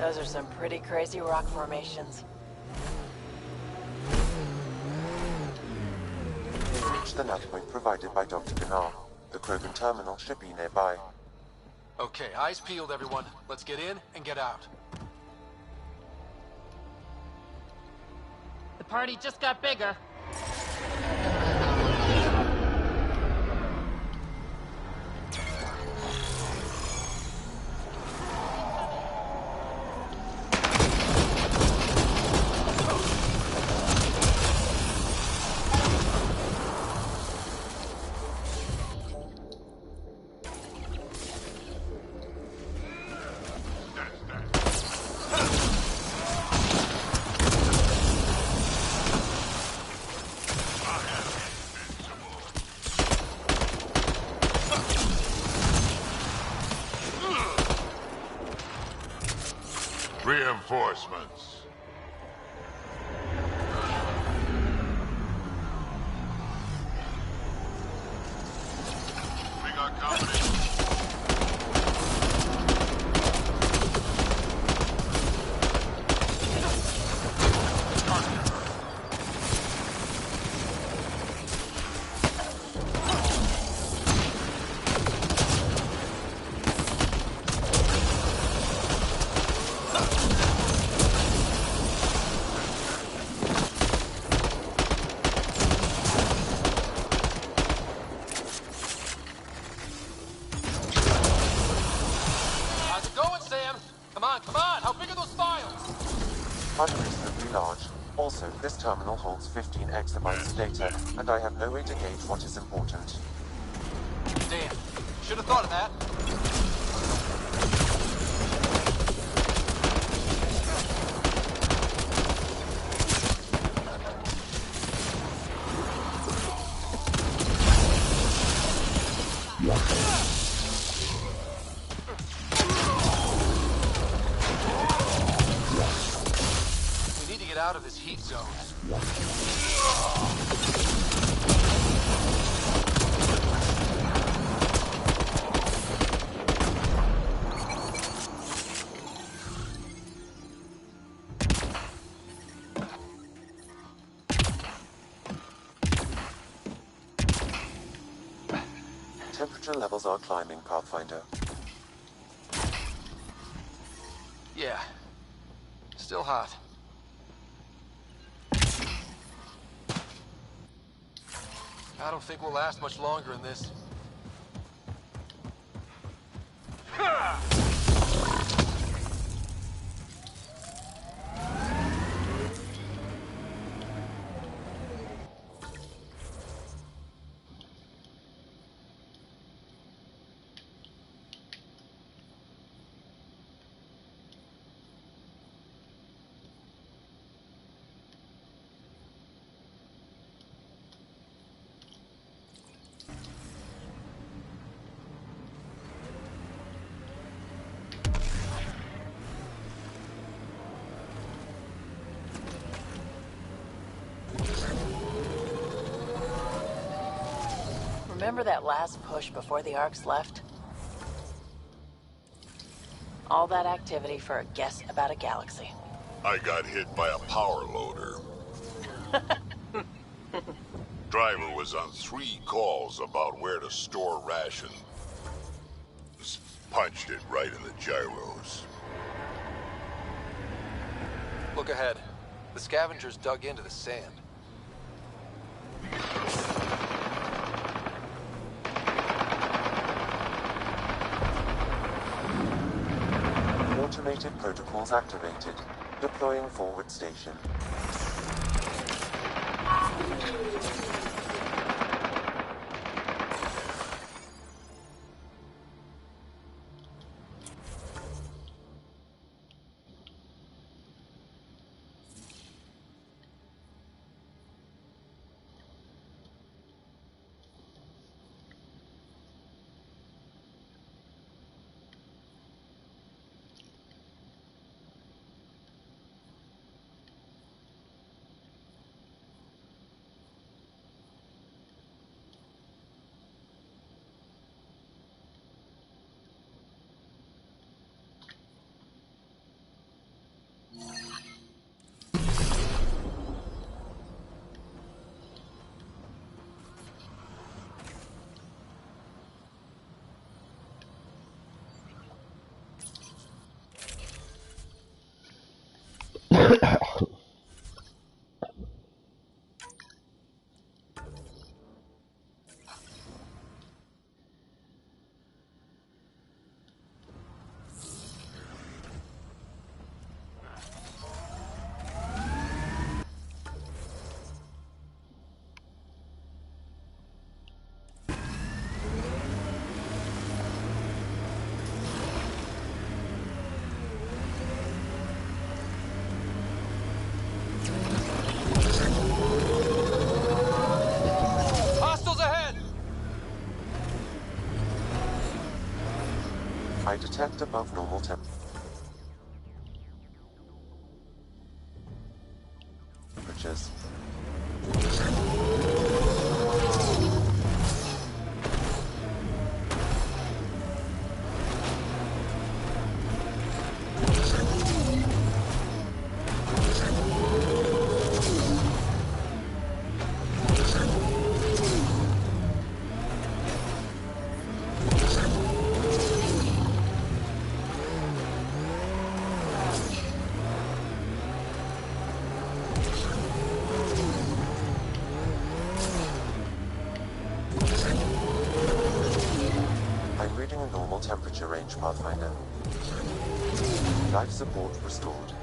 Those are some pretty crazy rock formations. We've reached the nav point provided by Dr. Gunnar. The Krogan terminal should be nearby. Okay, eyes peeled, everyone. Let's get in and get out. The party just got bigger. Reinforcements. We got company. Unreasonably large. Also, this terminal holds 15 exabytes of data, and I have no way to gauge what is important. Damn. Should have thought of that. We need to get out of this heat zone. Temperature levels are climbing, Pathfinder. Yeah. Still hot. I don't think we'll last much longer in this. Remember that last push before the Arcs left? All that activity for a guess about a galaxy. I got hit by a power loader. Driver was on 3 calls about where to store ration. Just punched it right in the gyros. Look ahead. The scavengers dug into the sand. Automated protocols activated. Deploying forward station. I detect above normal temperatures. I'm reading a normal temperature range, Pathfinder. Life support restored.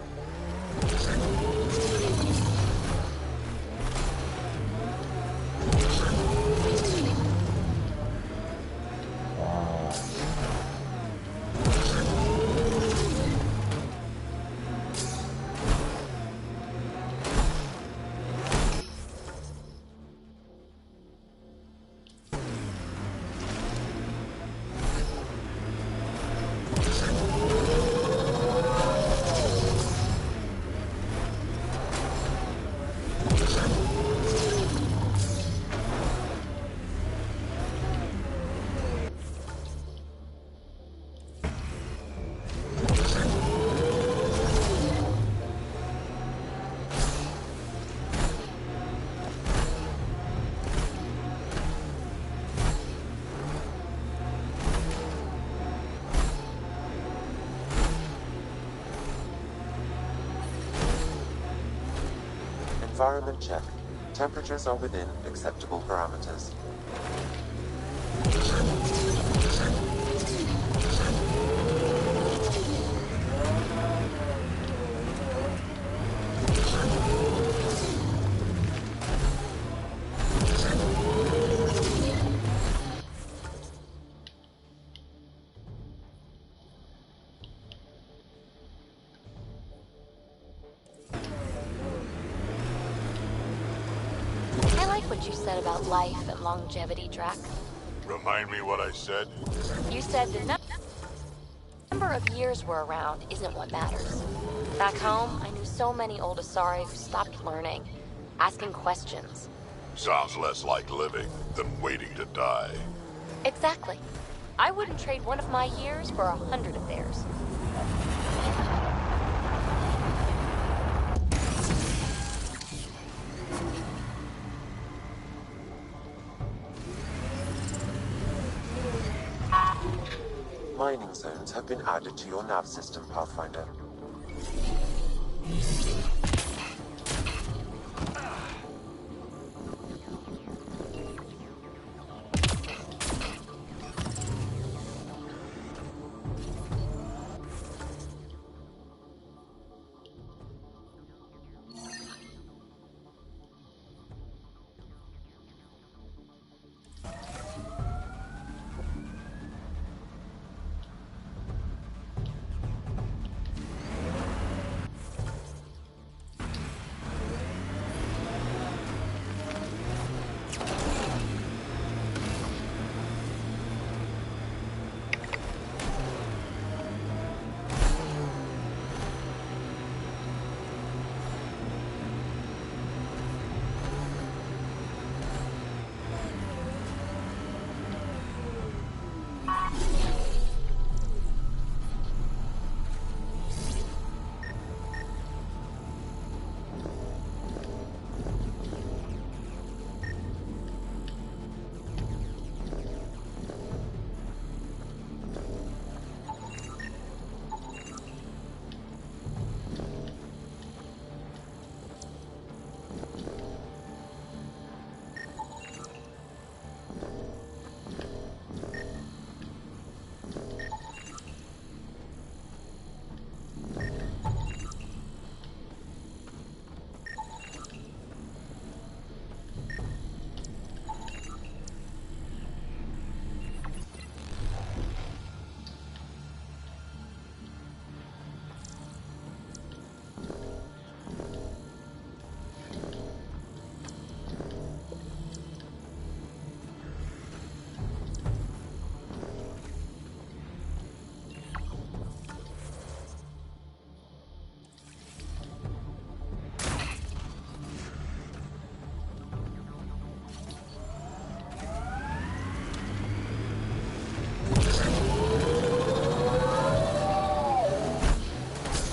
Environment check. Temperatures are within acceptable parameters. I like what you said about life and longevity, Drac. Remind me what I said? You said the number of years we're around isn't what matters. Back home, I knew so many old Asari who stopped learning, asking questions. Sounds less like living than waiting to die. Exactly. I wouldn't trade one of my years for 100 of theirs. Mining zones have been added to your nav system, Pathfinder.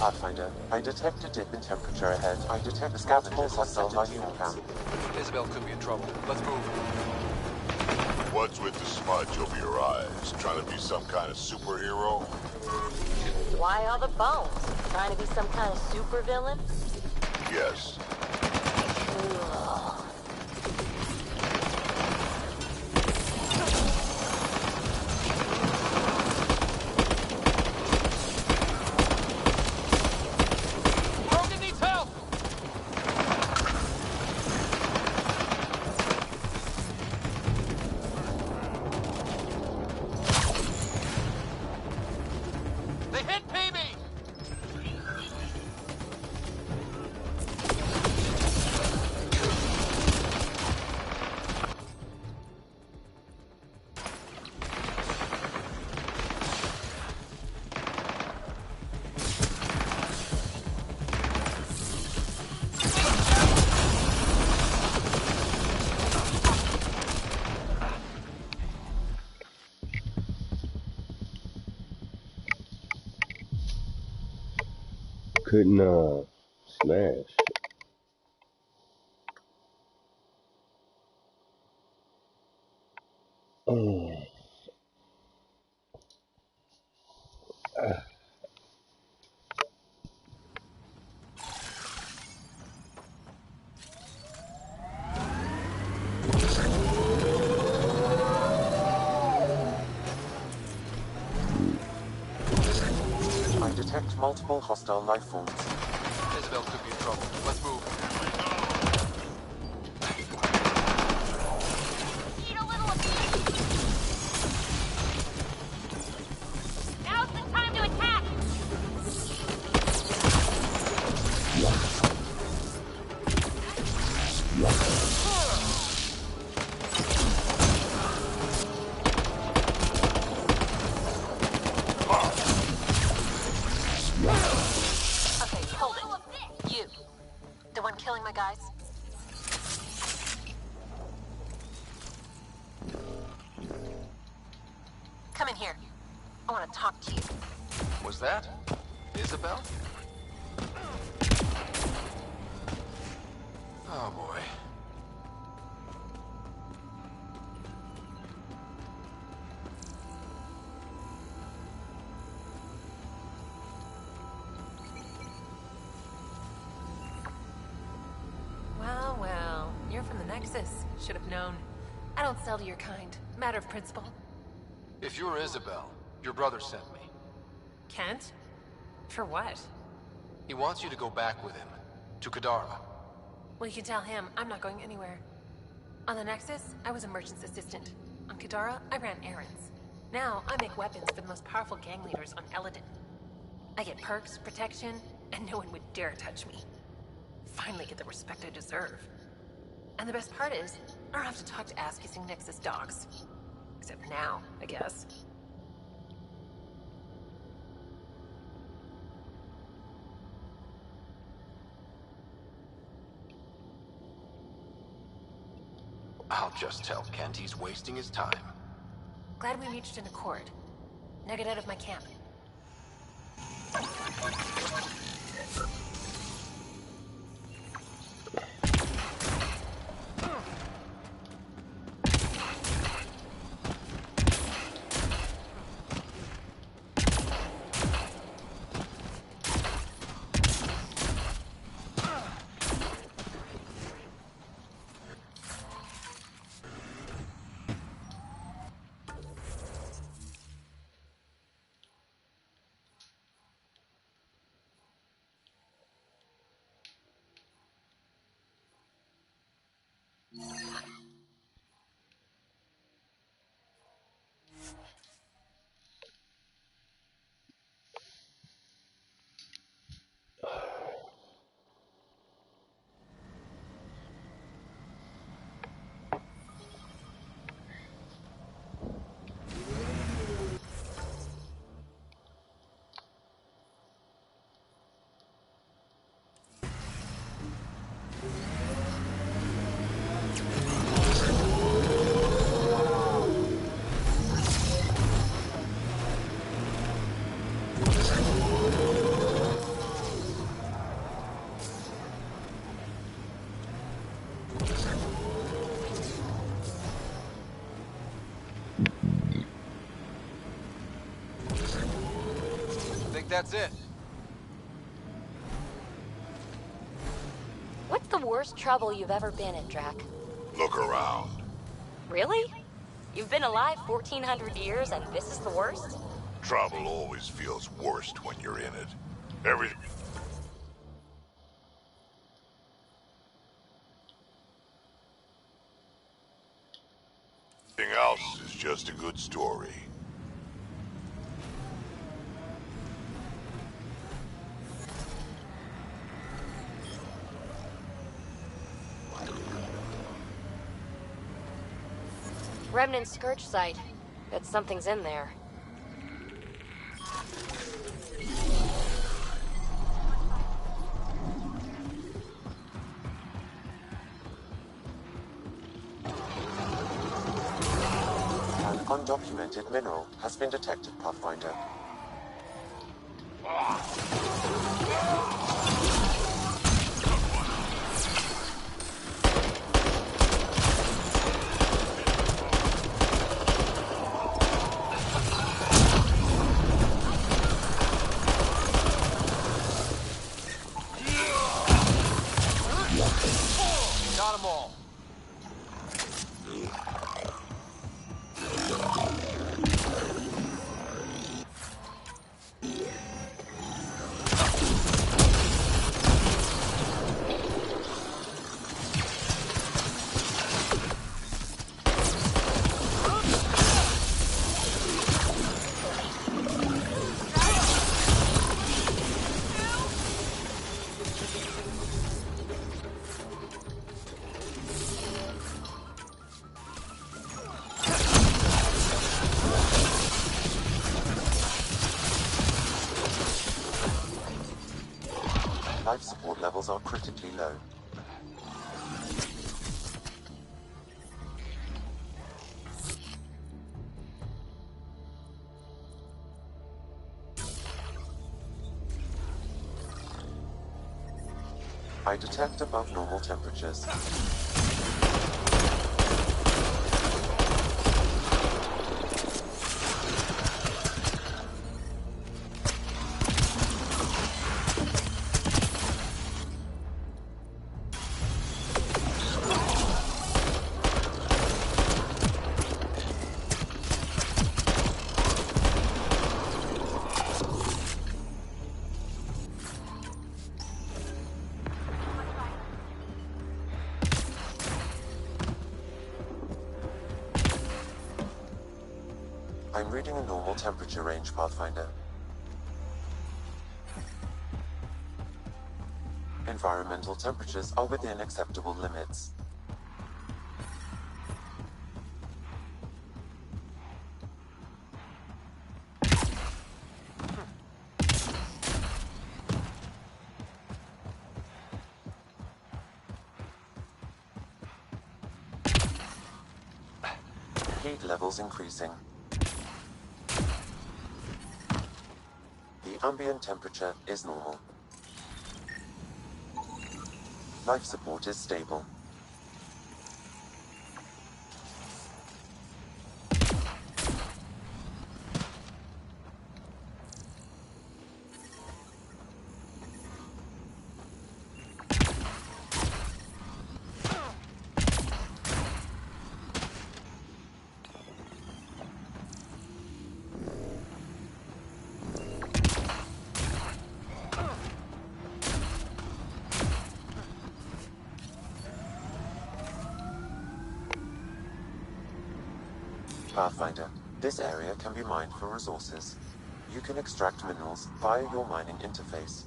Pathfinder. I detect a dip in temperature ahead. I detect scavengers hostile life camp. Isabel could be in trouble. Let's move. What's with the smudge over your eyes? Trying to be some kind of superhero? Why all the bones? Trying to be some kind of supervillain? Yes. Brogan needs help! They hit PB! Couldn't smash. Oh. I detect multiple hostile life forms. Isabel could be in trouble. Let's move. Need a little of each. Now's the time to attack! Okay, hold it. You. The one killing my guys? Come in here. I want to talk to you. Was that Isabel? Oh boy. Well, well, you're from the Nexus. Should have known. I don't sell to your kind. Matter of principle. If you're Isabel, your brother sent me. Kent? For what? He wants you to go back with him. To Kadara. Well, you can tell him I'm not going anywhere. On the Nexus, I was a merchant's assistant. On Kadara, I ran errands. Now, I make weapons for the most powerful gang leaders on Eladin. I get perks, protection, and no one would dare touch me. Finally get the respect I deserve. And the best part is, I don't have to talk to ass-kissing Nexus dogs. Except now, I guess. I'll just tell Kent he's wasting his time. Glad we reached an accord. Now get out of my camp. that's it. What's the worst trouble you've ever been in, Drac? Look around. Really? You've been alive 1,400 years and this is the worst? Trouble always feels worst when you're in it. Everything else is just a good story. Remnant Scourge site. Bet something's in there. An undocumented mineral has been detected, Pathfinder. Got 'em all. Life support levels are critically low. I detect above normal temperatures. I'm reading a normal temperature range, Pathfinder. Environmental temperatures are within acceptable limits. Heat levels increasing. The ambient temperature is normal. Life support is stable. Pathfinder, this area can be mined for resources. You can extract minerals via your mining interface.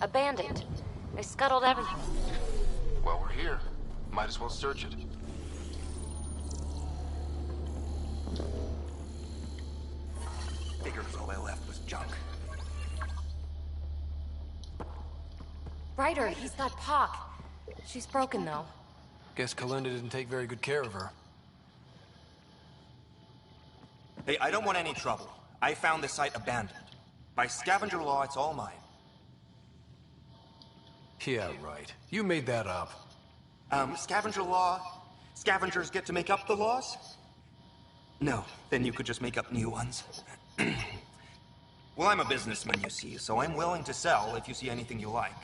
Abandoned. They scuttled everything. Well, we're here. Might as well search it. Figures all they left was junk. Ryder, he's got Pock. She's broken, though. Guess Kalinda didn't take very good care of her. Hey, I don't want any trouble. I found the site abandoned. By scavenger law, it's all mine. Yeah, right. You made that up. Scavenger law? Scavengers get to make up the laws? No, then you could just make up new ones. Well, I'm a businessman, you see, so I'm willing to sell if you see anything you like.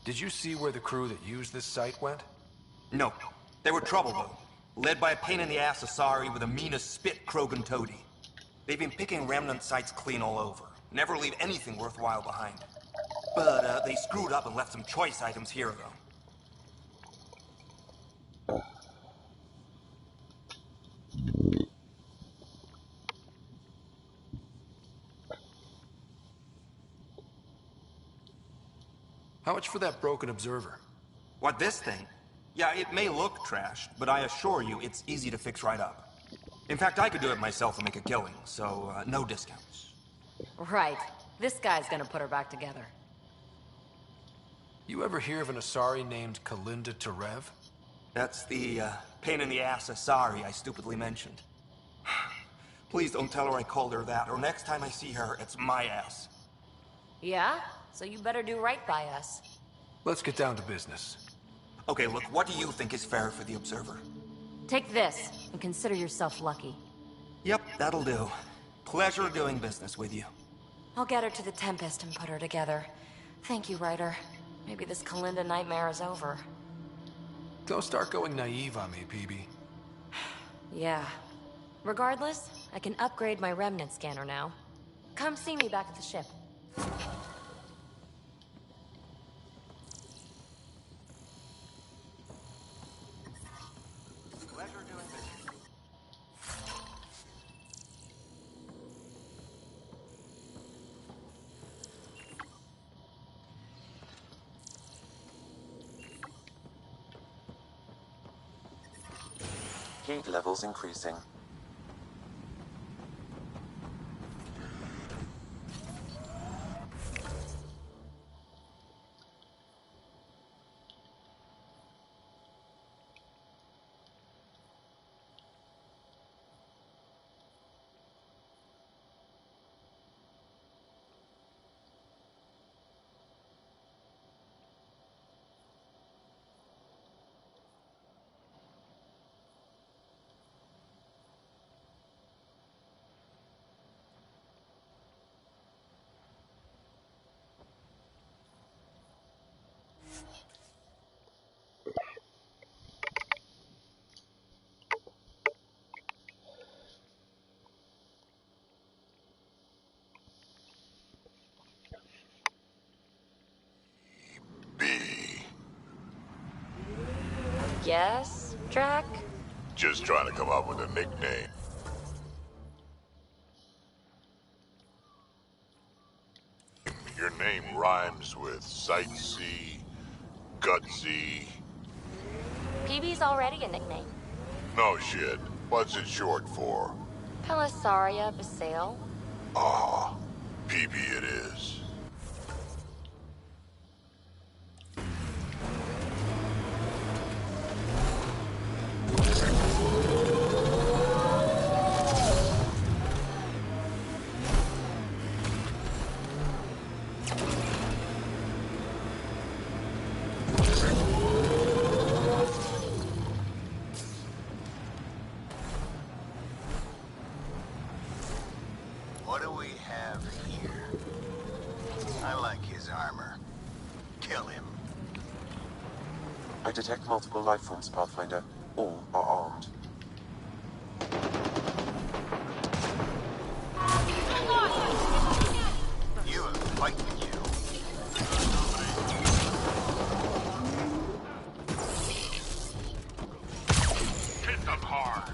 Did you see where the crew that used this site went? No. They were trouble, though. Led by a pain-in-the-ass Asari with the meanest spit Krogan toady. They've been picking remnant sites clean all over. Never leave anything worthwhile behind. But, they screwed up and left some choice items here, though. How much for that broken observer? What, this thing? Yeah, it may look trashed, but I assure you it's easy to fix right up. In fact, I could do it myself and make a killing, so no discounts. Right. This guy's gonna put her back together. You ever hear of an Asari named Kalinda Terev? That's the pain-in-the-ass Asari I stupidly mentioned. Please don't tell her I called her that, or next time I see her, it's my ass. Yeah? So you better do right by us. Let's get down to business. Okay, look, what do you think is fair for the Observer? Take this, and consider yourself lucky. Yep, that'll do. Pleasure doing business with you. I'll get her to the Tempest and put her together. Thank you, Ryder. Maybe this Kalinda nightmare is over. Don't start going naive on me, PB. Yeah. Regardless, I can upgrade my remnant scanner now. Come see me back at the ship. Pleasure doing business. Heat levels increasing. B. Yes, Drac? Just trying to come up with a nickname. Your name rhymes with sightsee, gutsy. PB's already a nickname. No shit. What's it short for? Pelisaria Basail. Ah, PB it is. What do we have here? I like his armor. Kill him. I detect multiple life forms, Pathfinder. All are armed. You have fighting you. Hit them hard.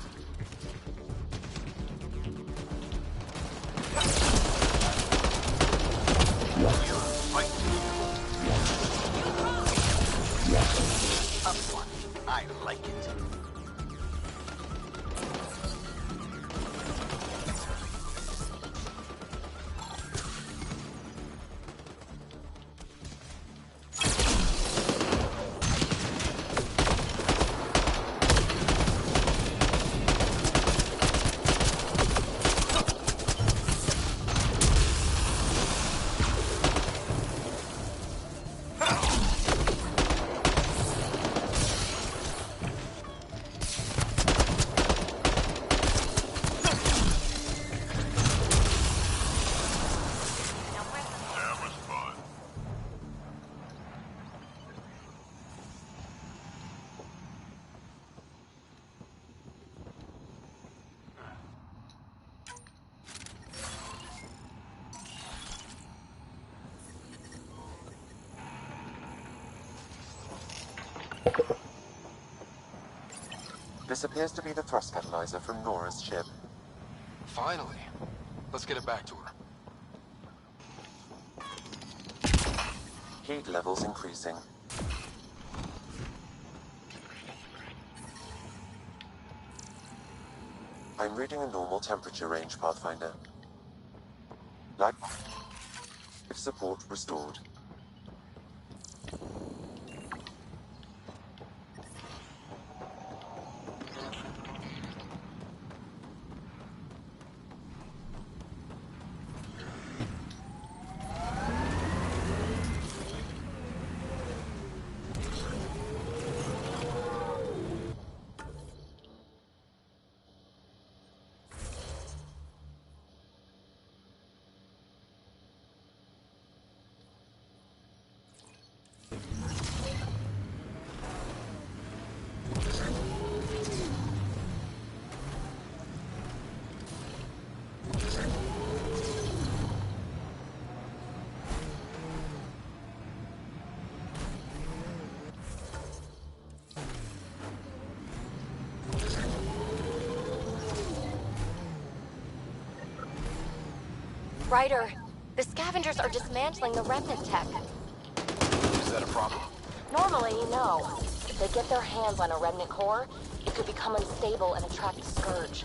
tough one. I like it. This appears to be the thrust catalyzer from Nora's ship. Finally. Let's get it back to her. Heat levels increasing. I'm reading a normal temperature range, Pathfinder. Life support restored. Ryder, the scavengers are dismantling the remnant tech. Is that a problem? Normally, no. If they get their hands on a remnant core, it could become unstable and attract the Scourge.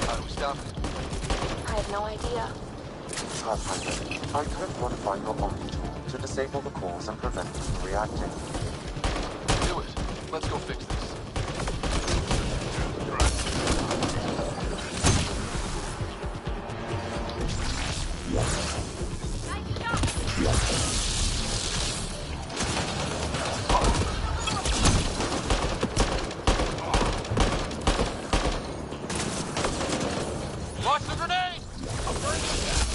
How do we stop it? I have no idea. Pathfinder, I could modify your Omni tool to disable the cores and prevent them from reacting. Do it. Let's go fix this. Launch the grenade! I'll burn you down.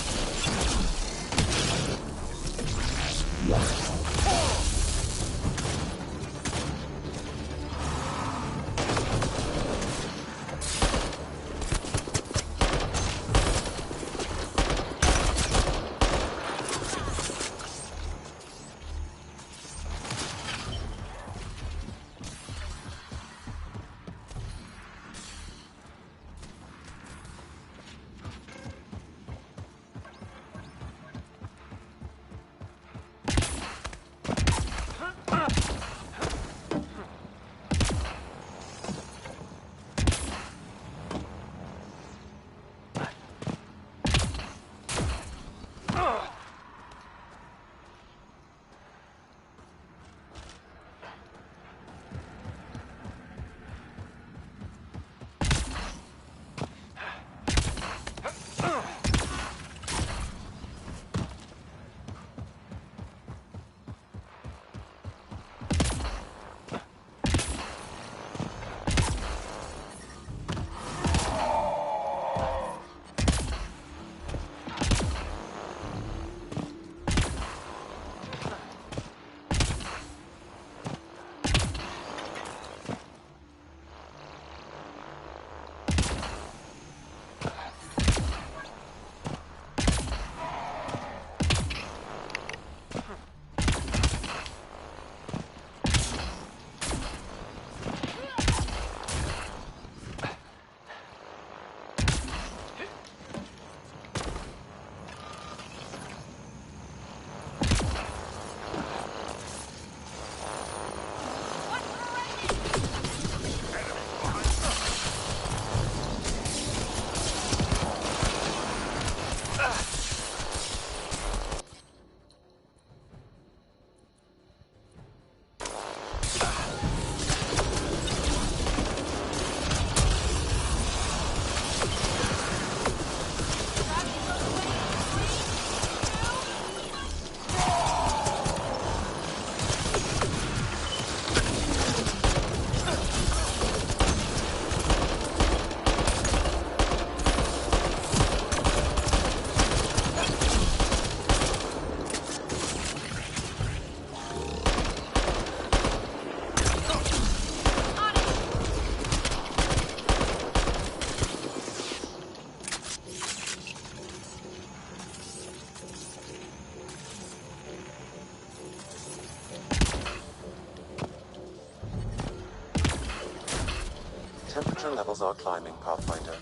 Temperature levels are climbing, Pathfinder.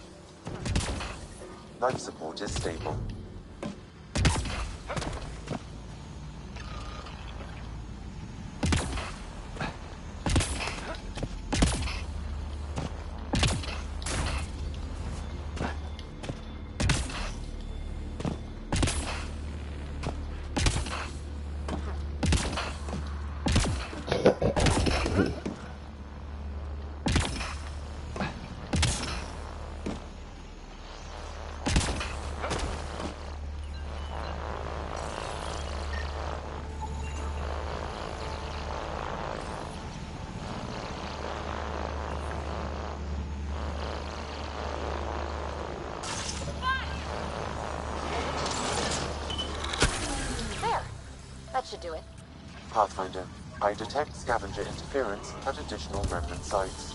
Life support is stable. That should do it. Pathfinder, I detect scavenger interference at additional remnant sites.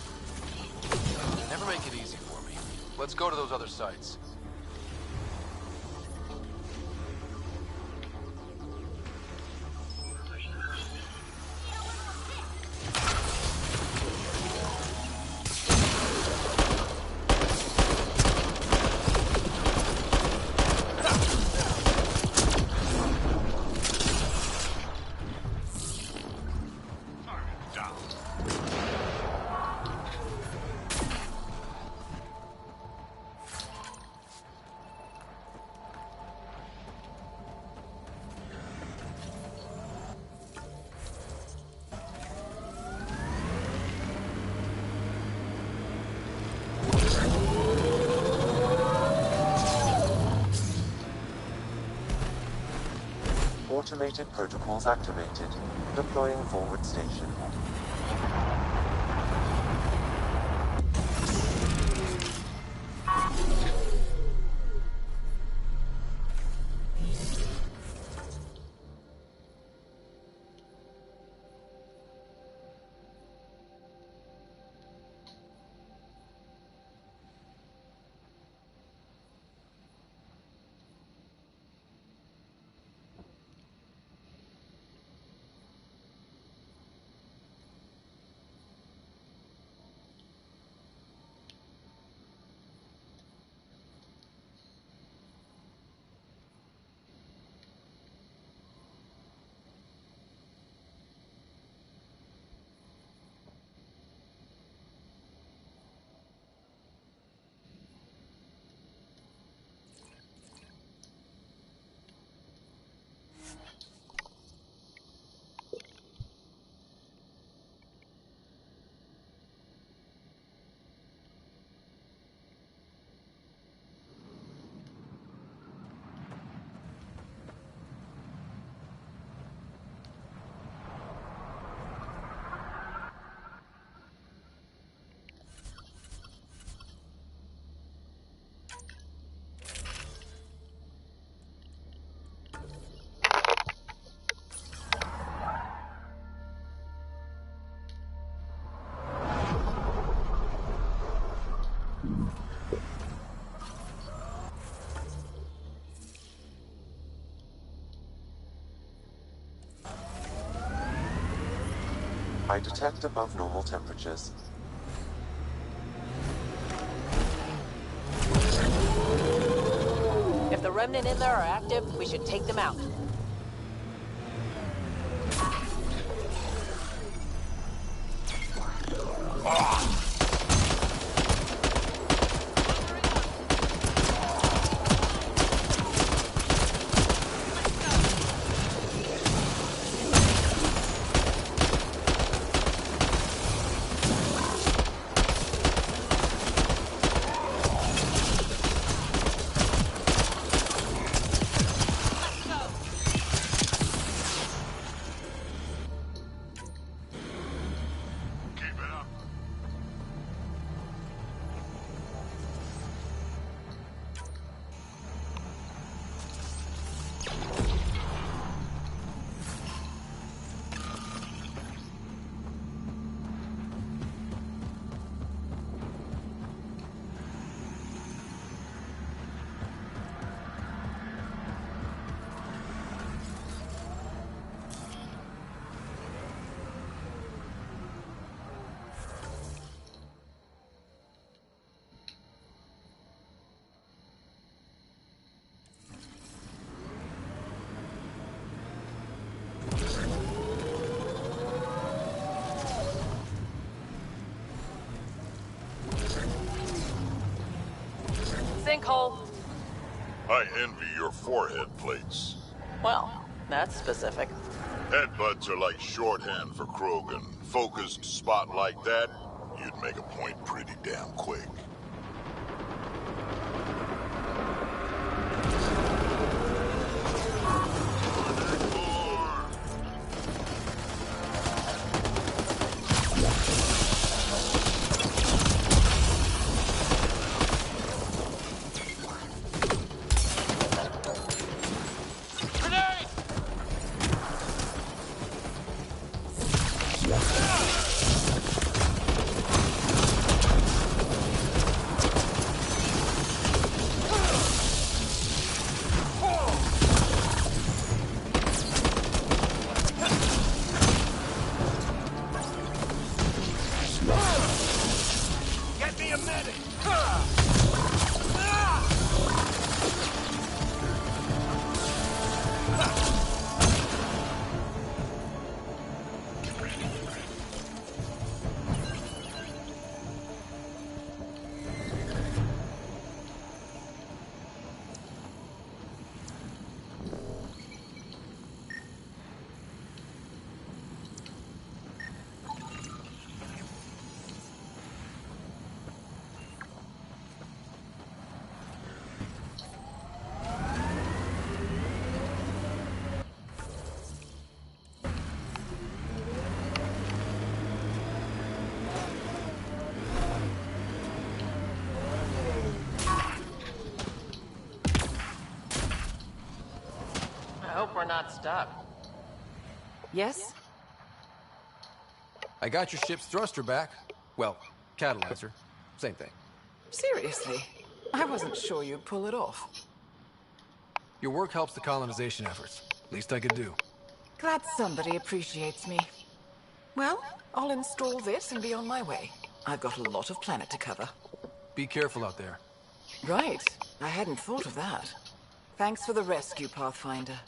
Never make it easy for me. Let's go to those other sites. Automated protocols activated. Deploying forward station. I detect above normal temperatures. If the remnant in there are active, we should take them out. sinkhole. I envy your forehead plates. Well, that's specific. Headbutts are like shorthand for Krogan. Focused spot like that, you'd make a point pretty damn quick. Get me a medic! I hope we're not stuck. Yes? I got your ship's thruster back. Well, catalyzer. Same thing. Seriously? I wasn't sure you'd pull it off. Your work helps the colonization efforts. Least I could do. Glad somebody appreciates me. Well, I'll install this and be on my way. I've got a lot of planet to cover. Be careful out there. Right. I hadn't thought of that. Thanks for the rescue, Pathfinder.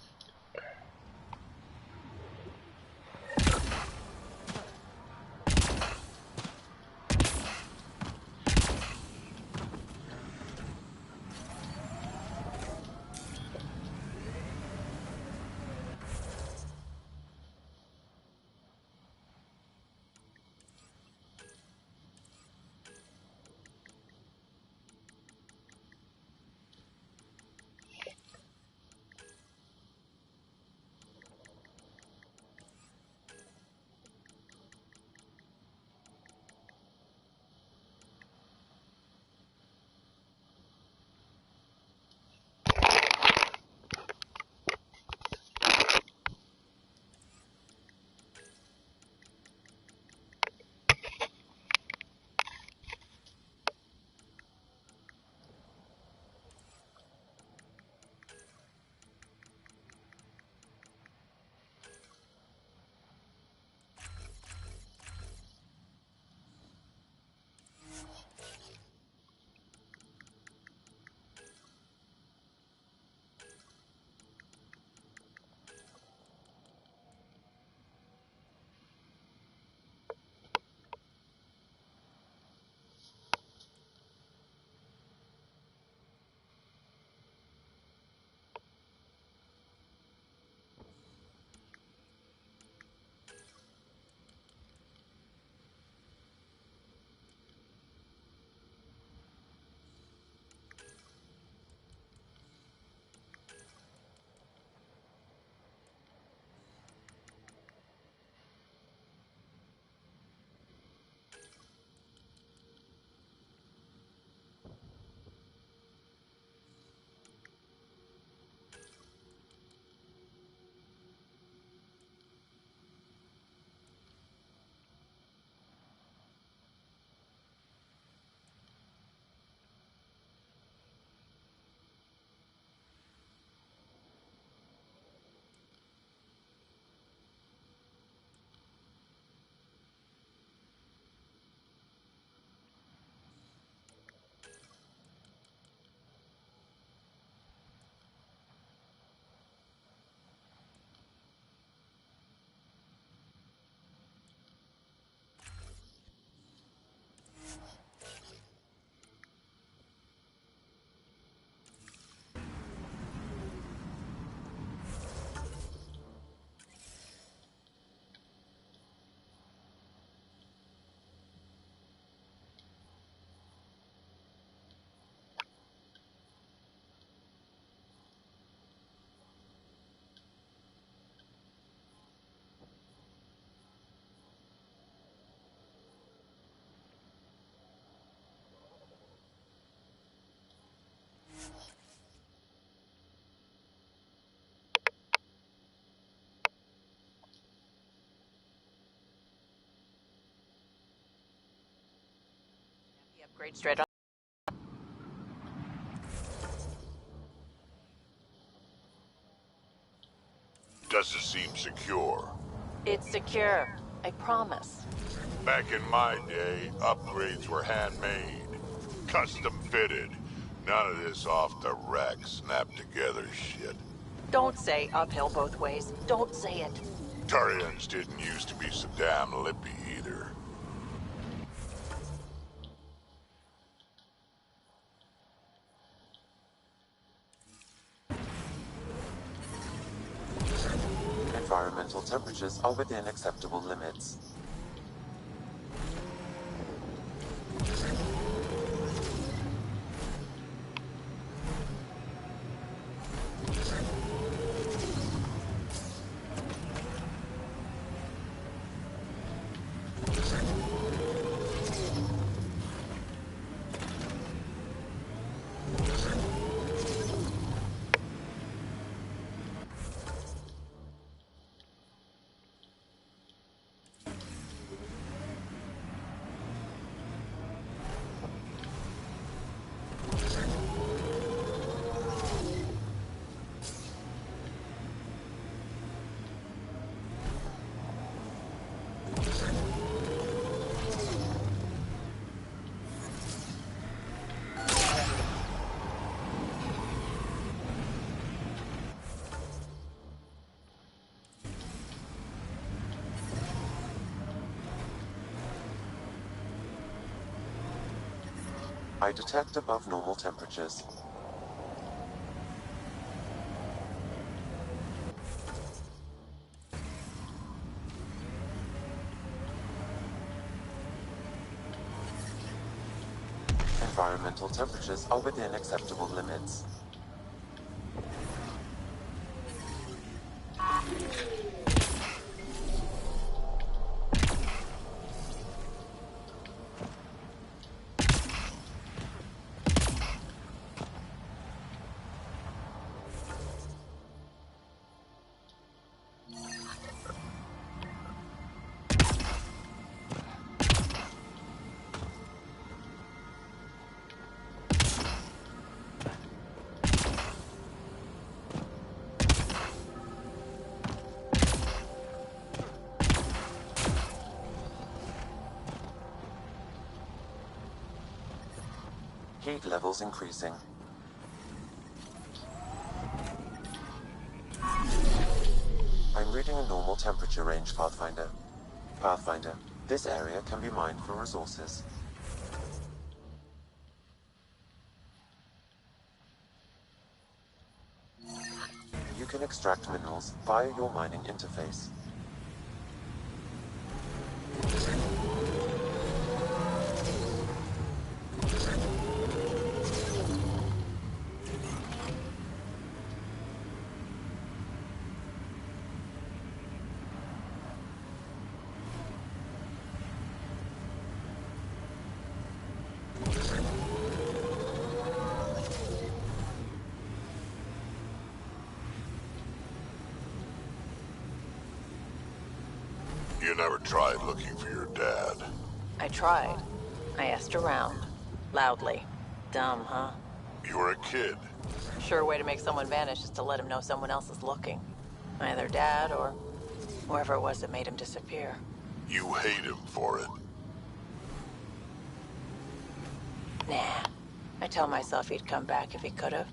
Upgrade straight on. Doesn't seem secure. It's secure. I promise. Back in my day, upgrades were handmade. Custom fitted. None of this off-the-rack, snap-together shit. Don't say uphill both ways. Don't say it. Turians didn't used to be so damn lippy either. Environmental temperatures are within acceptable limits. I detect above normal temperatures. Environmental temperatures are within acceptable limits. Heat levels increasing. I'm reading a normal temperature range, Pathfinder. Pathfinder, this area can be mined for resources. You can extract minerals via your mining interface. You never tried looking for your dad. I tried. I asked around. Loudly. Dumb, huh? You were a kid. Sure way to make someone vanish is to let him know someone else is looking. Either Dad or whoever it was that made him disappear. You hate him for it. Nah. I tell myself he'd come back if he could have.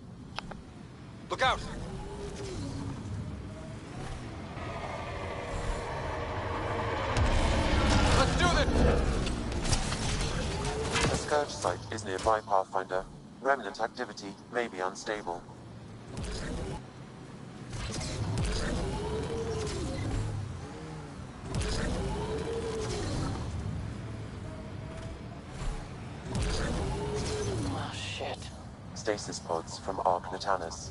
Look out! Let's do this! A scourge site is nearby, Pathfinder. Remnant activity may be unstable. Oh, shit. Stasis pods from Ark Natanus.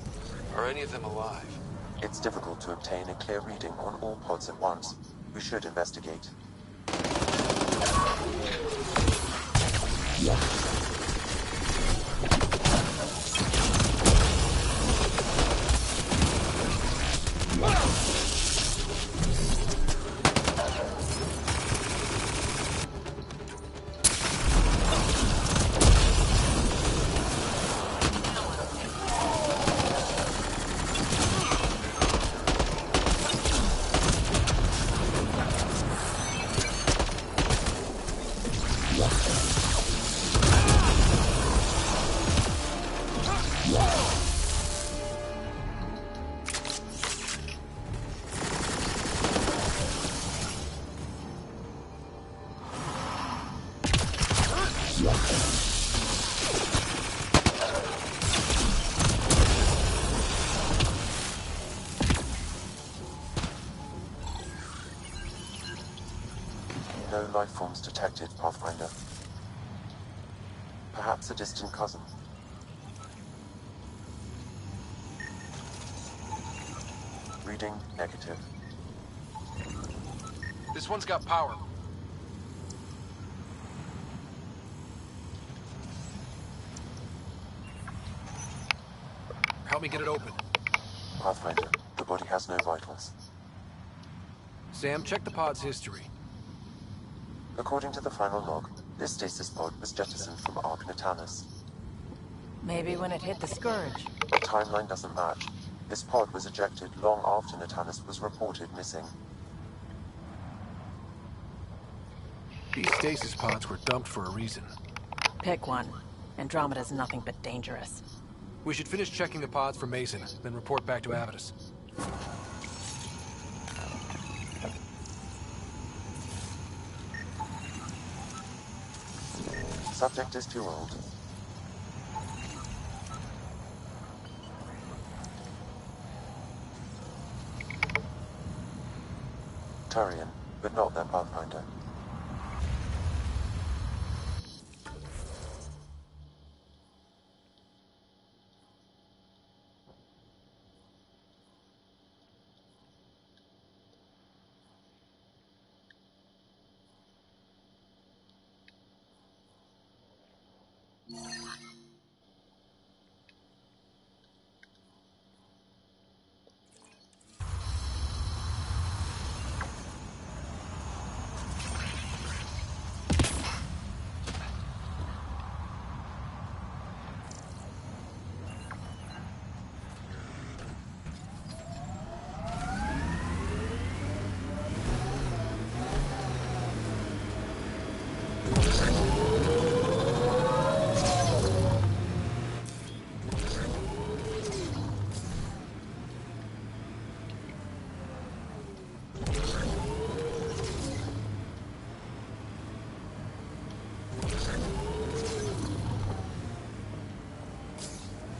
Are any of them alive? It's difficult to obtain a clear reading on all pods at once. We should investigate. No life forms detected, Pathfinder. Perhaps a distant cousin. Reading negative. This one's got power. Help me get it open. Pathfinder, the body has no vitals. Sam, check the pod's history. According to the final log, this stasis pod was jettisoned from Ark Natalis. Maybe when it hit the Scourge. The timeline doesn't match. This pod was ejected long after Natalis was reported missing. These stasis pods were dumped for a reason. Pick one. Andromeda's nothing but dangerous. We should finish checking the pods for Mason, then report back to Avidus. Subject is too old. Turian, but not their Pathfinder.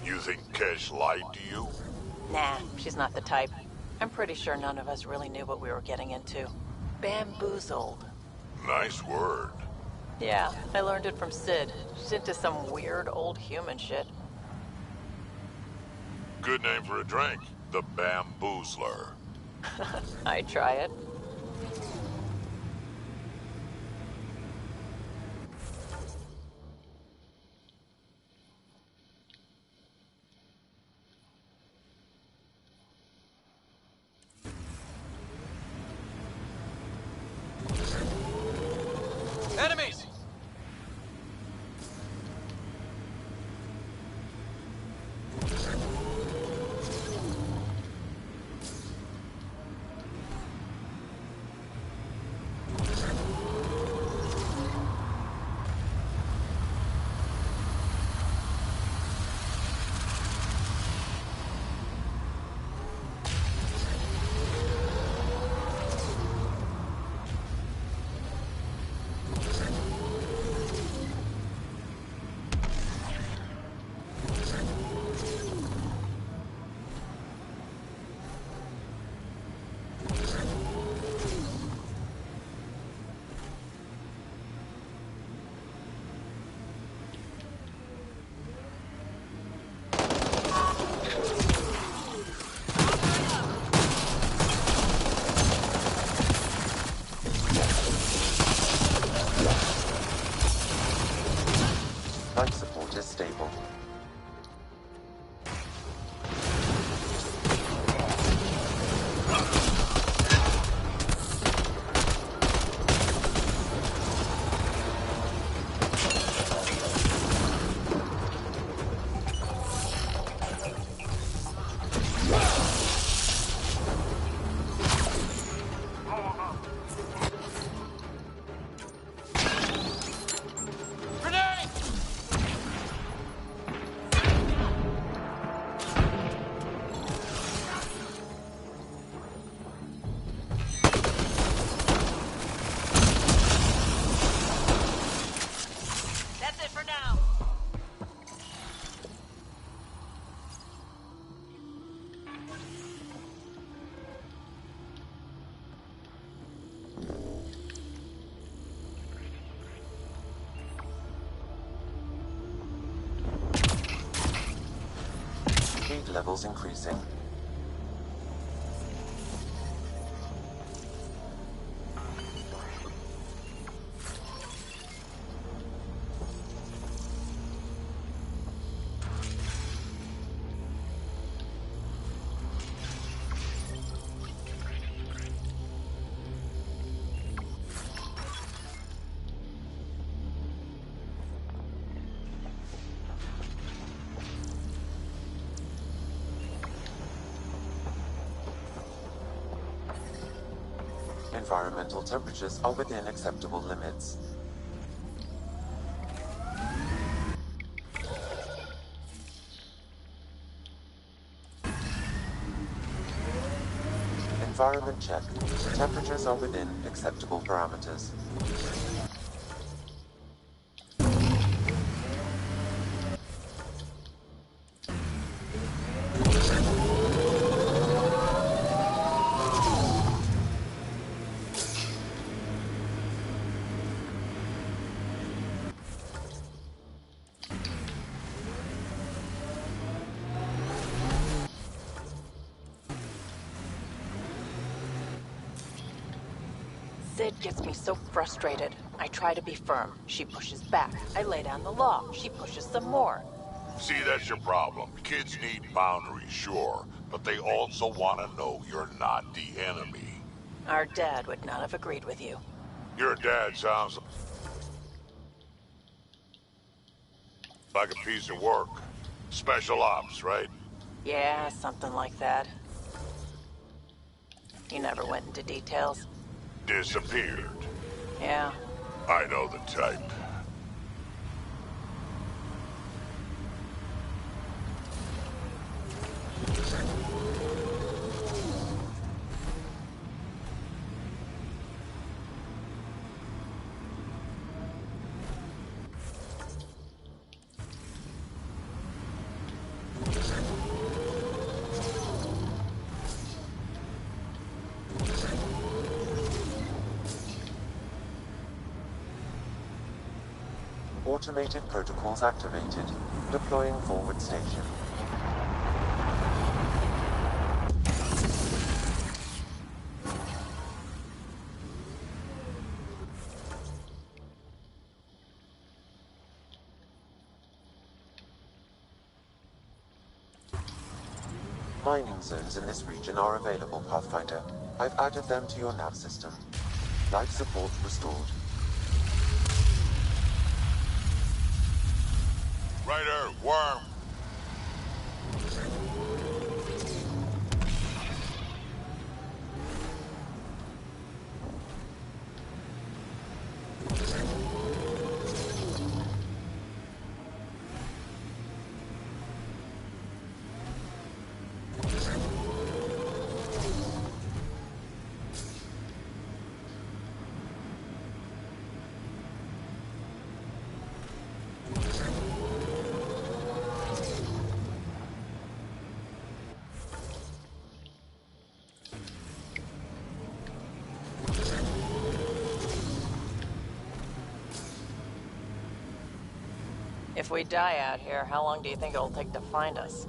You think Kesh lied to you? Nah, she's not the type. I'm pretty sure none of us really knew what we were getting into. Bamboozled. Nice word. Yeah, I learned it from Sid. She's into some weird old human shit. Good name for a drink. The Bamboozler. I'd try it. Enemies! Life support is stable. Speed levels increasing. Environmental temperatures are within acceptable limits. Environment check. Temperatures are within acceptable parameters. Sid gets me so frustrated. I try to be firm. She pushes back. I lay down the law. She pushes some more. See, that's your problem. Kids need boundaries, sure, but they also want to know you're not the enemy. Our dad would not have agreed with you. Your dad sounds like a piece of work. Special ops, right? Yeah, something like that. He never went into details. Disappeared. Yeah. I know the type. Automated protocols activated. Deploying forward station. Mining zones in this region are available, Pathfinder. I've added them to your nav system. Life support restored. Rider, worm. If we die out here, how long do you think it'll take to find us?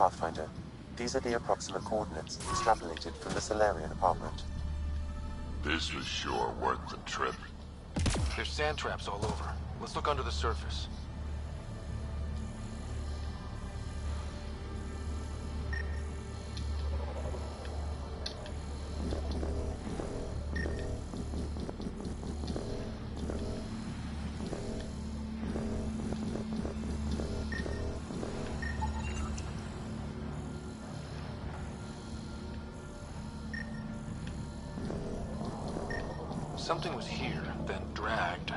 Pathfinder. These are the approximate coordinates extrapolated from the Solarian apartment. This was sure worth the trip. There's sand traps all over. Let's look under the surface. Something was here, then dragged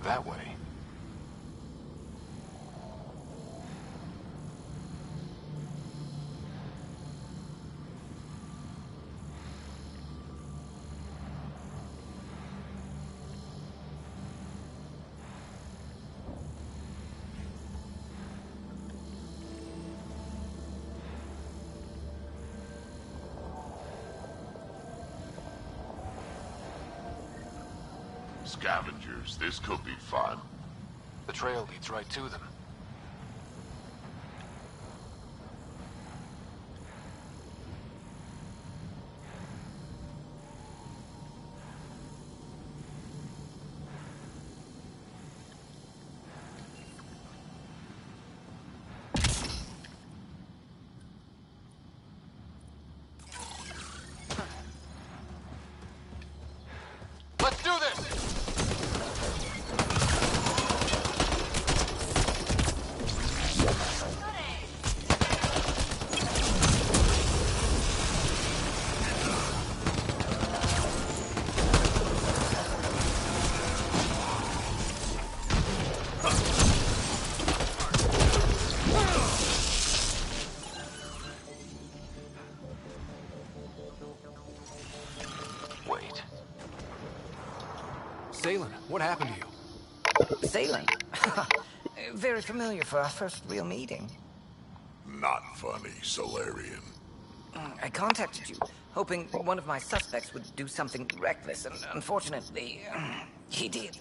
that way. Scavengers, this could be fun. The trail leads right to them. Let's do this! Wait. Salen, what happened to you? Salen? Very familiar for our first real meeting. Not funny, Solarian. I contacted you, hoping one of my suspects would do something reckless, and unfortunately, he did.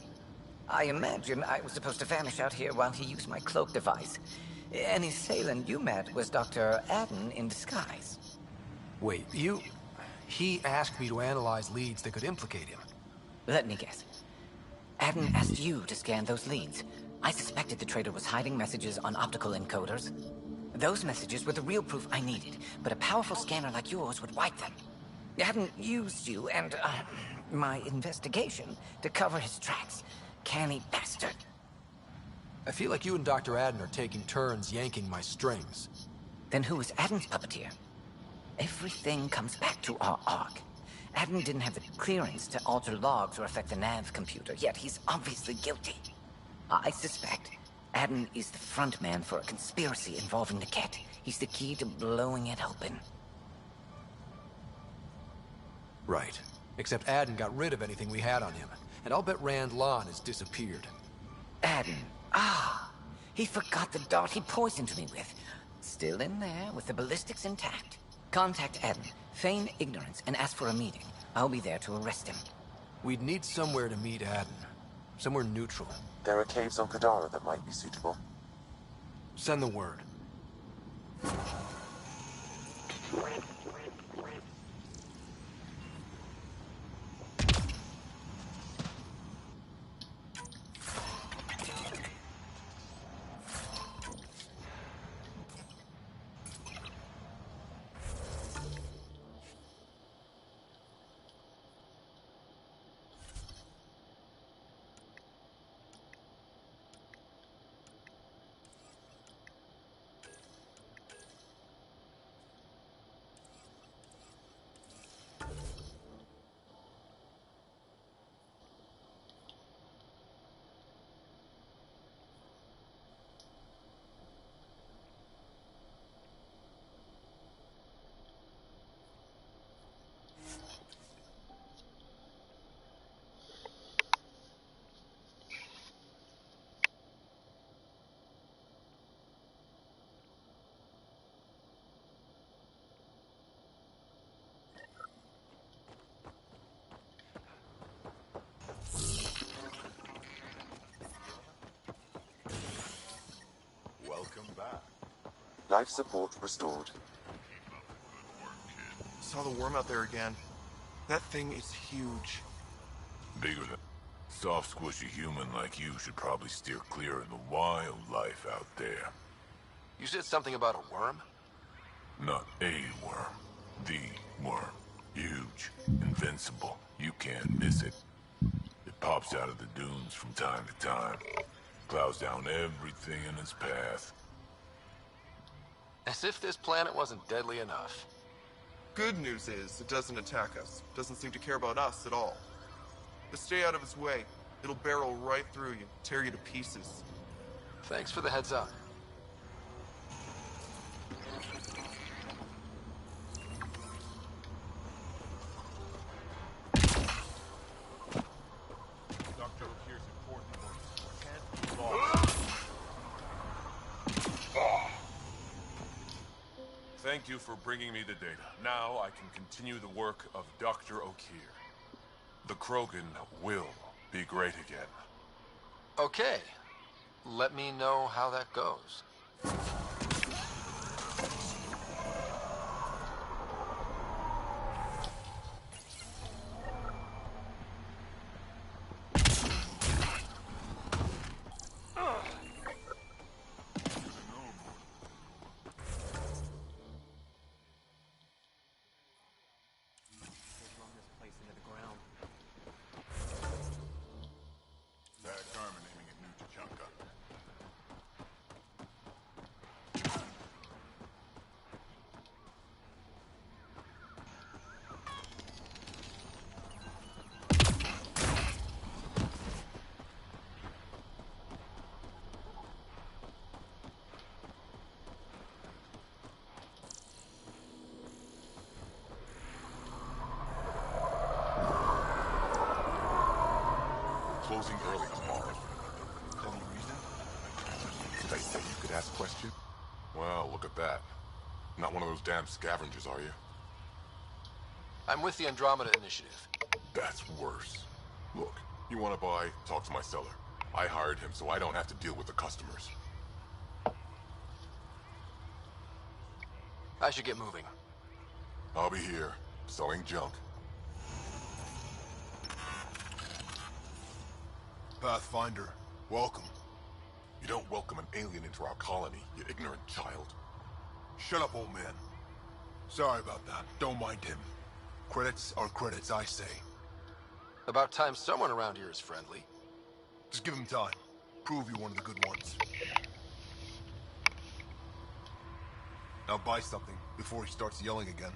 I imagine I was supposed to vanish out here while he used my cloak device. Any Salen you met was Dr. Adden in disguise. Wait, he asked me to analyze leads that could implicate him. Let me guess. Adden asked you to scan those leads. I suspected the traitor was hiding messages on optical encoders. Those messages were the real proof I needed, but a powerful scanner like yours would wipe them. Adden used you and, my investigation to cover his tracks. Canny bastard. I feel like you and Dr. Adden are taking turns yanking my strings. Then who is Adden's puppeteer? Everything comes back to our arc. Adden didn't have the clearance to alter logs or affect the nav computer, yet he's obviously guilty. I suspect Adden is the front man for a conspiracy involving the Ket. He's the key to blowing it open. Right. Except Adden got rid of anything we had on him. And I'll bet Rand Lon has disappeared. Adden. Ah, he forgot the dart he poisoned me with. Still in there, with the ballistics intact. Contact Adden, feign ignorance, and ask for a meeting. I'll be there to arrest him. We'd need somewhere to meet Adden. Somewhere neutral. There are caves on Kadara that might be suitable. Send the word. Life support restored. Saw the worm out there again. That thing is huge. Bigger than... Soft, squishy human like you should probably steer clear of the wildlife out there. You said something about a worm? Not a worm. The worm. Huge. Invincible. You can't miss it. It pops out of the dunes from time to time. Plows down everything in its path. As if this planet wasn't deadly enough. Good news is, it doesn't attack us. Doesn't seem to care about us at all. But stay out of its way. It'll barrel right through you, tear you to pieces. Thanks for the heads up. Dr. O'Keefe's important work can't be lost. Thank you for bringing me the data. Now I can continue the work of Dr. O'Keefe. The Krogan will be great again. Okay. Let me know how that goes. Closing early tomorrow. Any reason? Did I say you could ask questions? Well, look at that. Not one of those damn scavengers, are you? I'm with the Andromeda Initiative. That's worse. Look, you want to buy, talk to my seller. I hired him so I don't have to deal with the customers. I should get moving. I'll be here, selling junk. Pathfinder, welcome. You don't welcome an alien into our colony, you ignorant child. Shut up, old man. Sorry about that. Don't mind him. Credits are credits, I say. About time someone around here is friendly. Just give him time. Prove you're one of the good ones. Now buy something before he starts yelling again.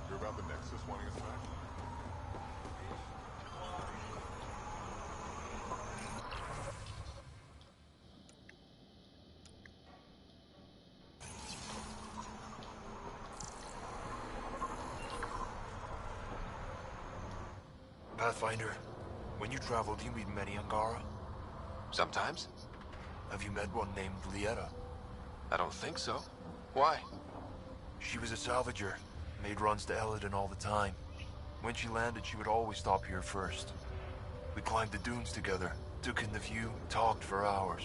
You're about the Nexus wanting us back? Pathfinder, when you travel, do you meet many Angara? Sometimes. Have you met one named Lieta? I don't think so. Why? She was a salvager. Made runs to Eladin all the time. When she landed, she would always stop here first. We climbed the dunes together, took in the view, talked for hours.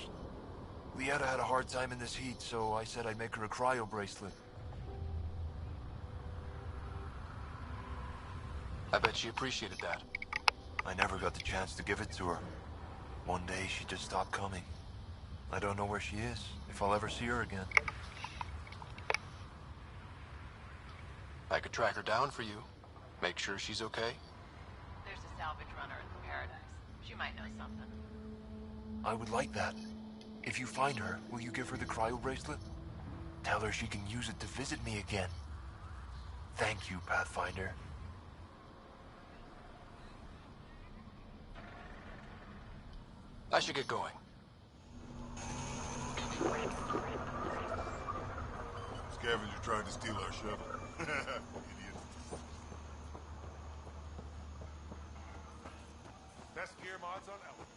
Lieta had a hard time in this heat, so I said I'd make her a cryo bracelet. I bet she appreciated that. I never got the chance to give it to her. One day, she just stopped coming. I don't know where she is, if I'll ever see her again. I could track her down for you. Make sure she's okay. There's a salvage runner in the Paradise. She might know something. I would like that. If you find her, will you give her the cryo bracelet? Tell her she can use it to visit me again. Thank you, Pathfinder. I should get going. Scavenger tried to steal our shuttle. Idiot. Best gear mods on Element.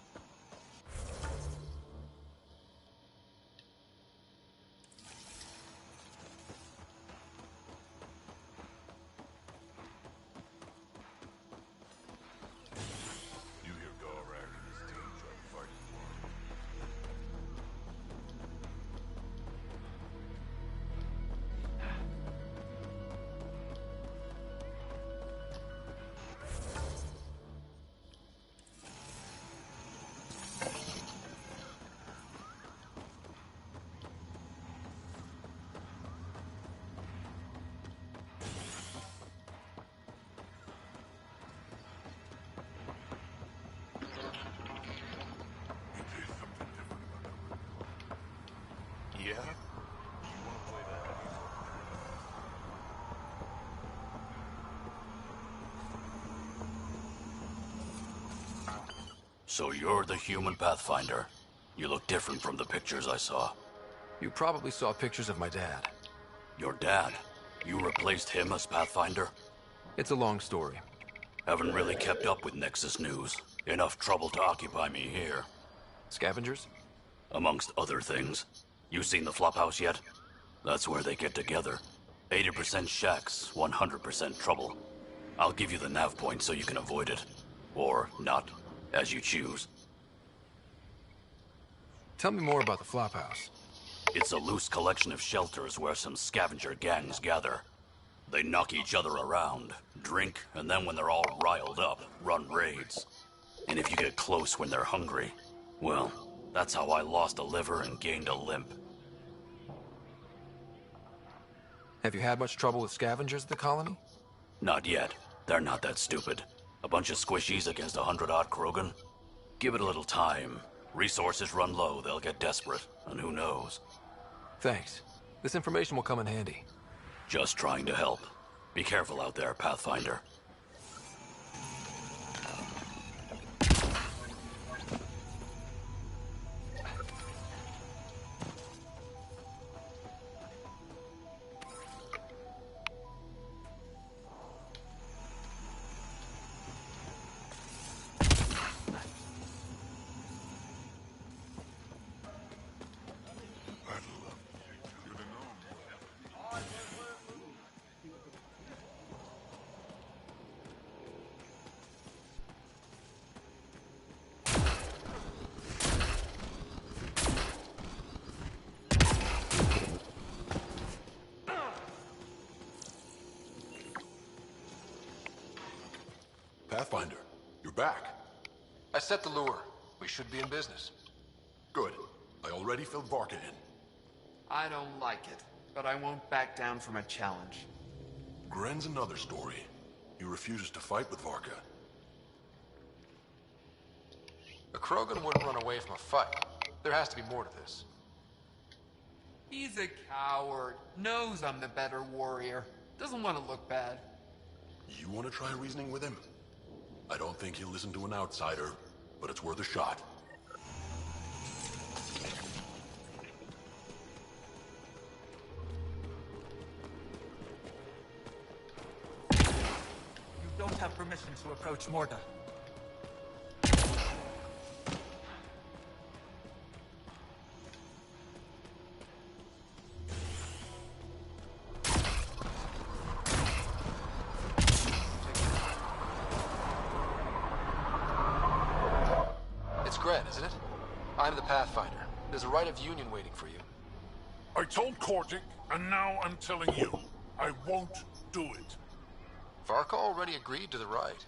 You hear Gorak and his team try to fight tomorrow. Yeah? So you're the human Pathfinder. You look different from the pictures I saw. You probably saw pictures of my dad. Your dad? You replaced him as Pathfinder? It's a long story. Haven't really kept up with Nexus news. Enough trouble to occupy me here. Scavengers? Amongst other things. You seen the flophouse yet? That's where they get together. 80% shacks, 100% trouble. I'll give you the nav point so you can avoid it. Or not, as you choose. Tell me more about the flophouse. It's a loose collection of shelters where some scavenger gangs gather. They knock each other around, drink, and then when they're all riled up, run raids. And if you get close when they're hungry, well, that's how I lost a liver and gained a limp. Have you had much trouble with scavengers at the colony? Not yet. They're not that stupid. A bunch of squishies against 100-odd Krogan? Give it a little time. Resources run low, they'll get desperate, and who knows? Thanks. This information will come in handy. Just trying to help. Be careful out there, Pathfinder. Pathfinder, you're back. I set the lure. We should be in business. Good. I already filled Varka in. I don't like it, but I won't back down from a challenge. Gren's another story. He refuses to fight with Varka. A Krogan wouldn't run away from a fight. There has to be more to this. He's a coward. Knows I'm the better warrior. Doesn't want to look bad. You want to try reasoning with him? I don't think he'll listen to an outsider, but it's worth a shot. You don't have permission to approach Morda. Isn't it? I'm the Pathfinder. There's a right of union waiting for you. I told Kortik, and now I'm telling you, I won't do it. Varka already agreed to the right.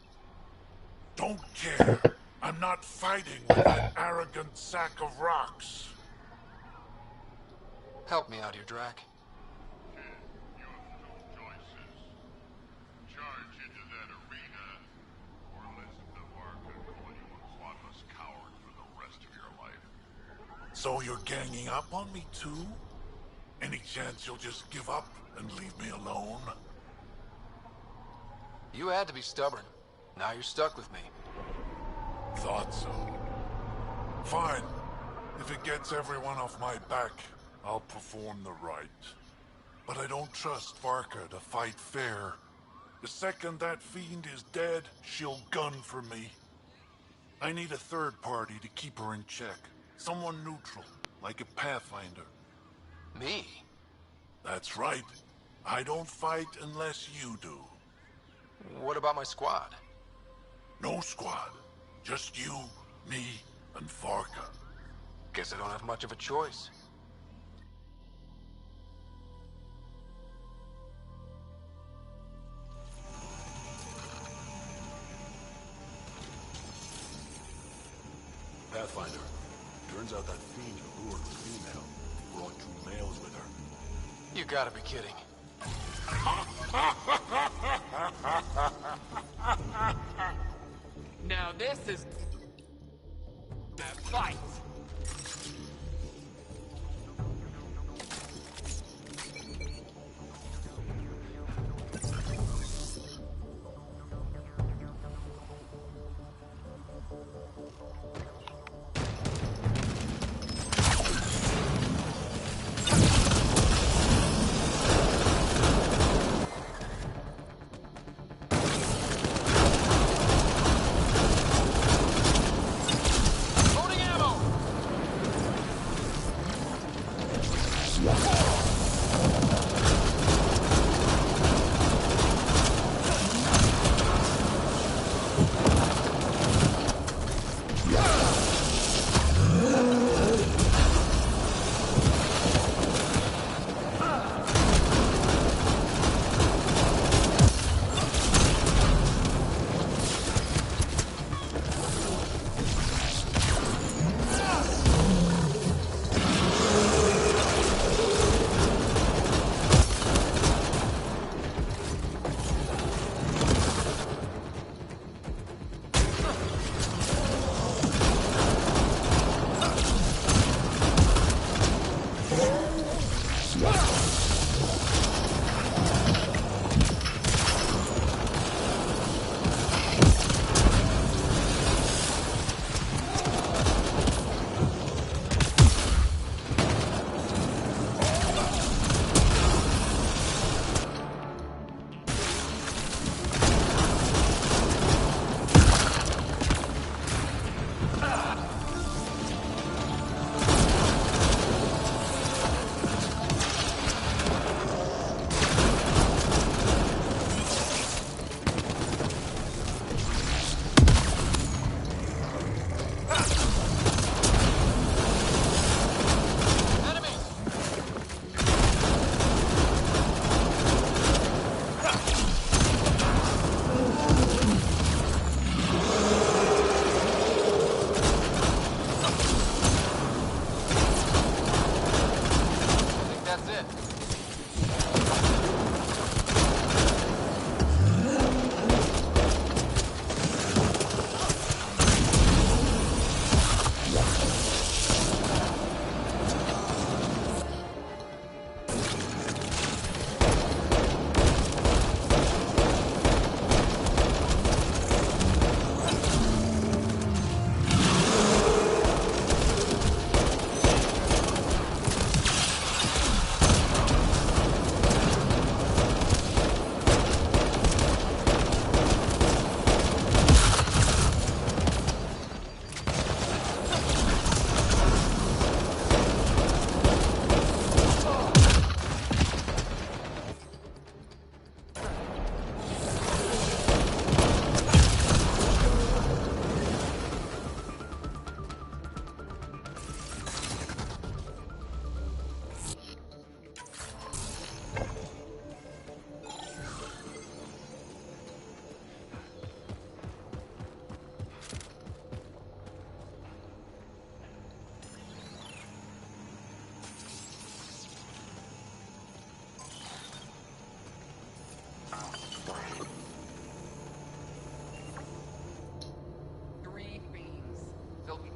Don't care. I'm not fighting with that arrogant sack of rocks. Help me out here, Drac. Charge into that arena, or listen to Varka call you a thoughtless So you're ganging up on me too? Any chance you'll just give up and leave me alone? You had to be stubborn. Now you're stuck with me. Thought so. Fine. If it gets everyone off my back, I'll perform the rite. But I don't trust Varka to fight fair. The second that fiend is dead, she'll gun for me. I need a third party to keep her in check. Someone neutral, like a pathfinder. Me? That's right. I don't fight unless you do. What about my squad? No squad. Just you, me, and Varka. Guess I don't have much of a choice. Pathfinder, turns out that fiend you lured was female. Brought 2 males with her. You gotta be kidding. Now this is a fight.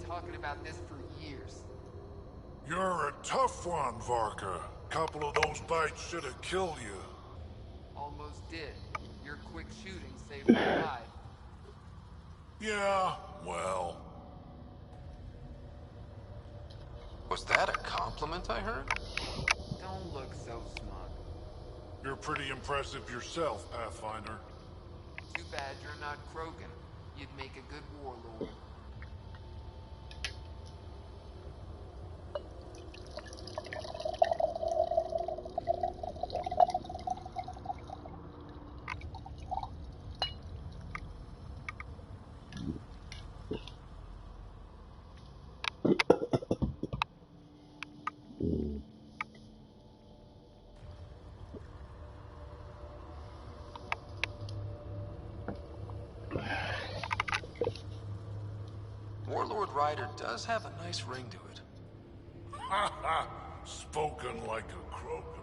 Talking about this for years. You're a tough one, Varka. Couple of those bites should have killed you. Almost did. Your quick shooting saved my life. Yeah, well. Was that a compliment I heard? Don't look so smug. You're pretty impressive yourself, Pathfinder. Too bad you're not Krogan. You'd make a good warlord. Warlord Ryder does have a nice ring to it. Ha ha! Spoken like a Krogan.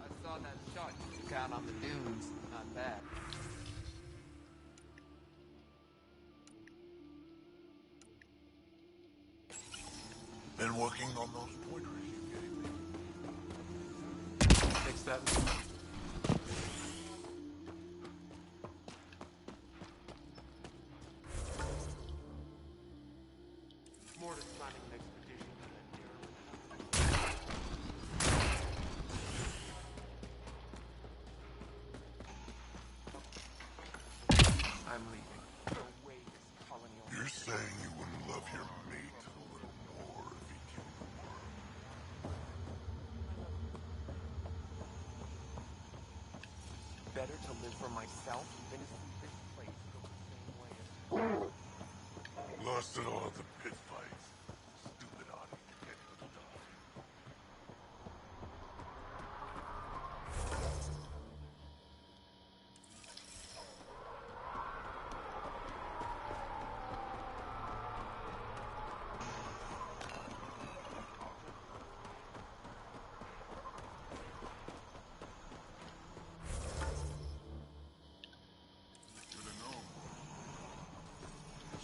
I saw that shot you took out on the dunes. Not bad. Been working on those pointers you gave me. Fix that. Mortis planning an expedition to that I'm leaving. Go away, this colonial. You're saying you wouldn't love your mate a little more if he killed the worm? Better to live for myself than to see this place go the same way as Lost it all at the pit fights. Stupid Audi getting stuff.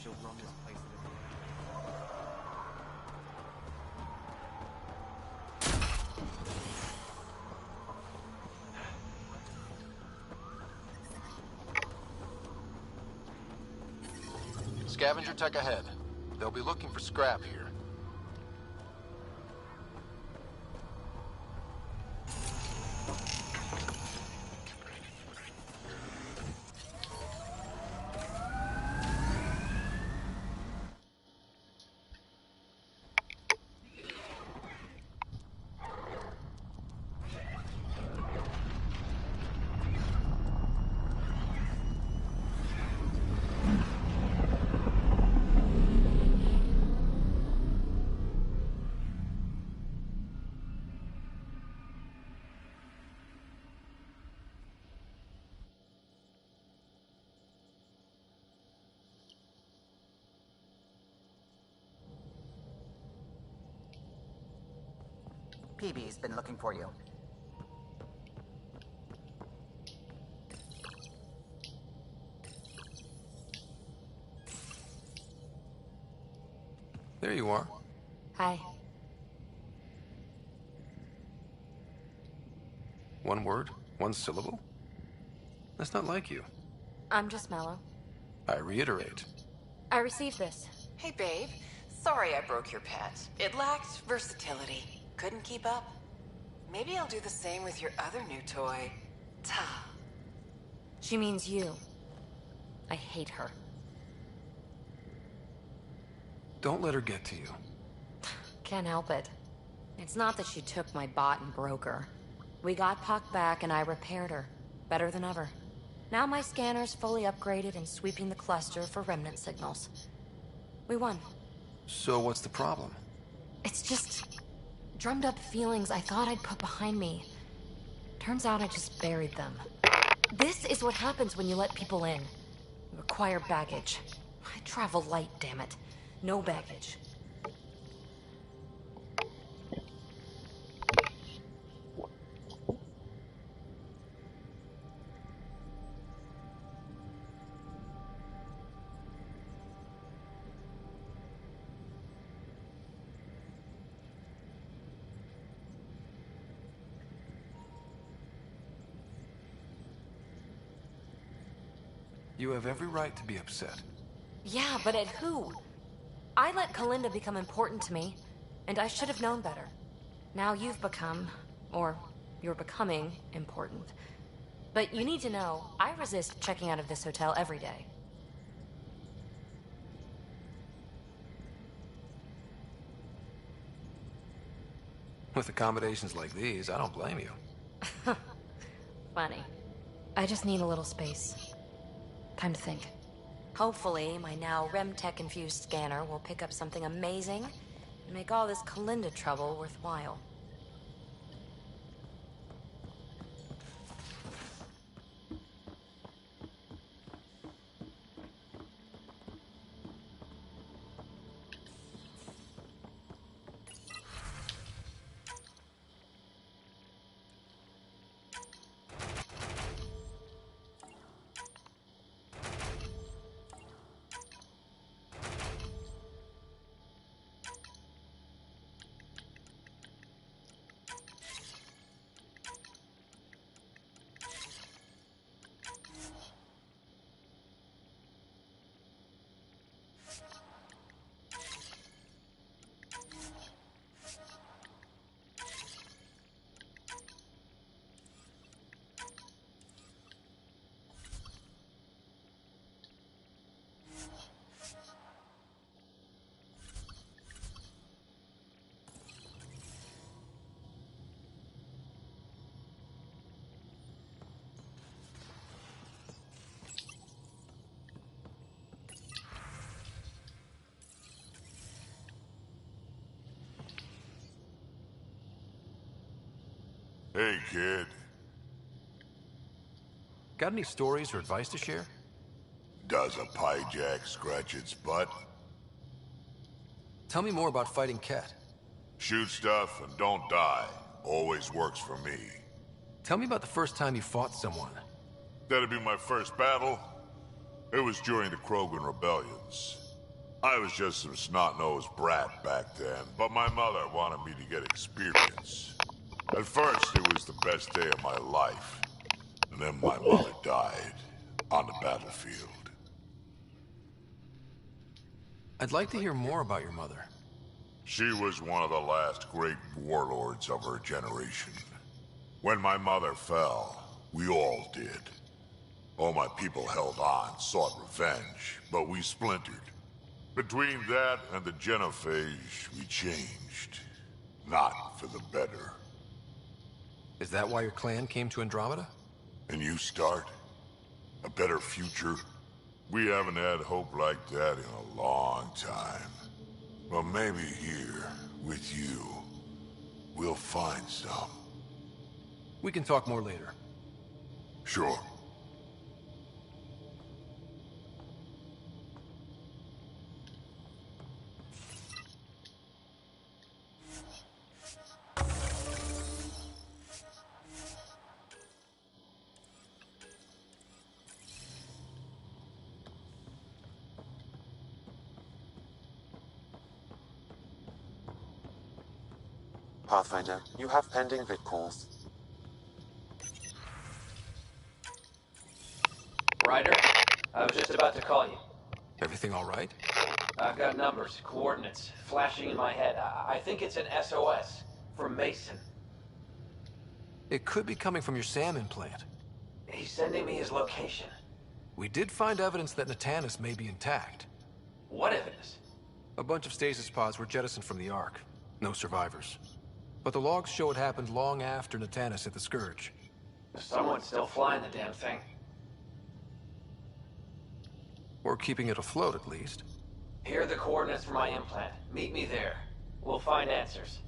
she'll run this place in a Scavenger tech ahead. They'll be looking for scrap here. PB's been looking for you. There you are. Hi. One word, one syllable? That's not like you. I'm just mellow. I reiterate. I received this. Hey, babe. Sorry I broke your pet. It lacked versatility. Couldn't keep up. Maybe I'll do the same with your other new toy, Ta. She means you. I hate her. Don't let her get to you. Can't help it. It's not that she took my bot and broke her. We got Puck back and I repaired her. Better than ever. Now my scanner's fully upgraded and sweeping the cluster for remnant signals. We won. So what's the problem? It's just drummed up feelings I thought I'd put behind me. Turns out I just buried them. This is what happens when you let people in. You acquire baggage. I travel light, damn it. No baggage. You have every right to be upset. Yeah, but at who? I let Kalinda become important to me, and I should have known better. Now you've become, or you're becoming, important. But you need to know, I resist checking out of this hotel every day. With accommodations like these, I don't blame you. Funny. I just need a little space. Time to think. Hopefully, my now RemTech-infused scanner will pick up something amazing and make all this Kalinda trouble worthwhile. Hey, kid. Got any stories or advice to share? Does a pyjak scratch its butt? Tell me more about fighting Ket. Shoot stuff and don't die. Always works for me. Tell me about the first time you fought someone. That'd be my first battle. It was during the Krogan rebellions. I was just some snot-nosed brat back then, but my mother wanted me to get experience. At first, it was the best day of my life. And then my mother died on the battlefield. I'd like to hear more about your mother. She was one of the last great warlords of her generation. When my mother fell, we all did. All my people held on, sought revenge, but we splintered. Between that and the Genophage, we changed. Not for the better. Is that why your clan came to Andromeda? And you start? A better future? We haven't had hope like that in a long time. But maybe here, with you, we'll find some. We can talk more later. Sure. Pathfinder, you have pending vid calls. Ryder, I was just about to call you. Everything all right? I've got numbers, coordinates, flashing in my head. I think it's an SOS from Mason. It could be coming from your salmon plant. He's sending me his location. We did find evidence that Natanus may be intact. What evidence? A bunch of stasis pods were jettisoned from the Ark. No survivors. But the logs show it happened long after Natanus hit the Scourge. Someone's still flying the damn thing. Or keeping it afloat, at least. Here are the coordinates for my implant. Meet me there. We'll find answers.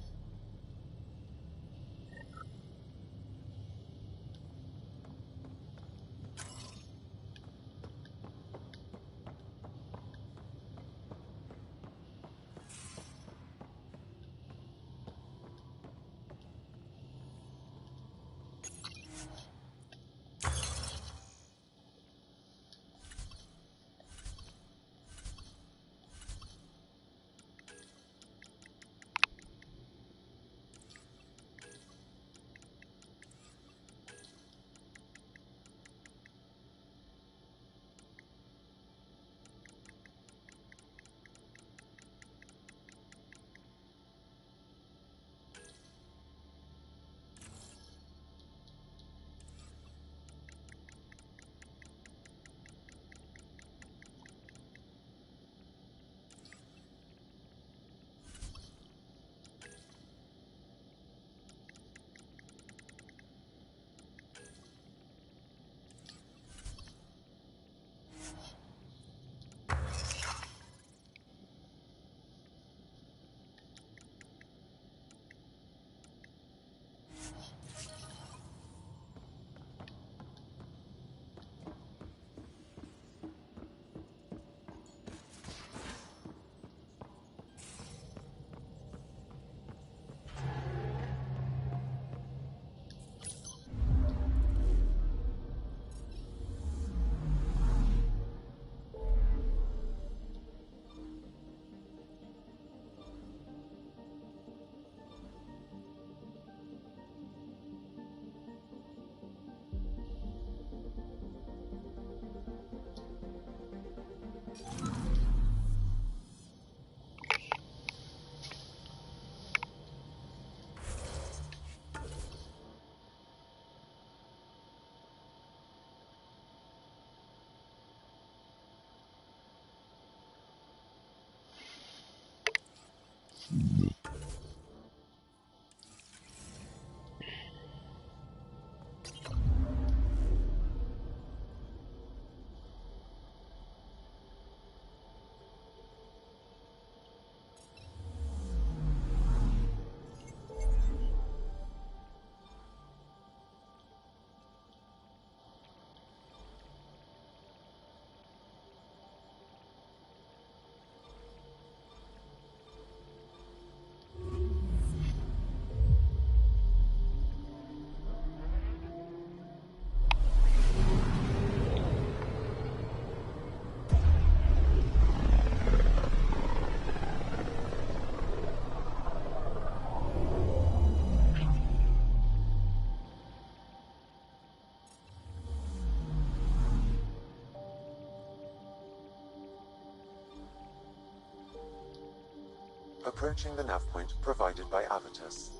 Approaching the nav point provided by Avitus.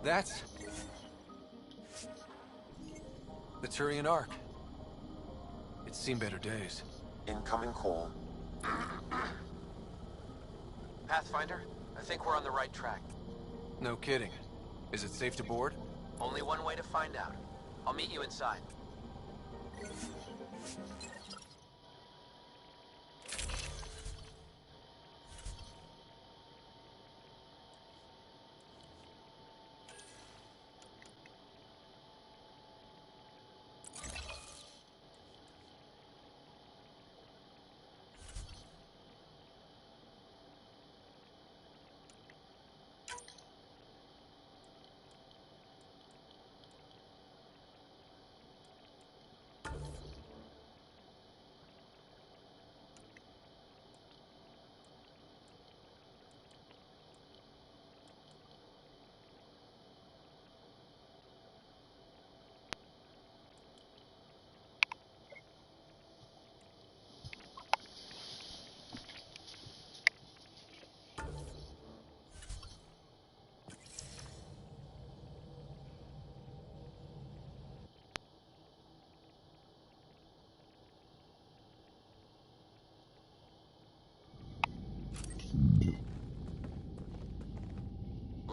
That's the Turian Ark. It's seen better days. Incoming call. Pathfinder, I think we're on the right track. No kidding. Is it safe to board? Only one way to find out. I'll meet you inside.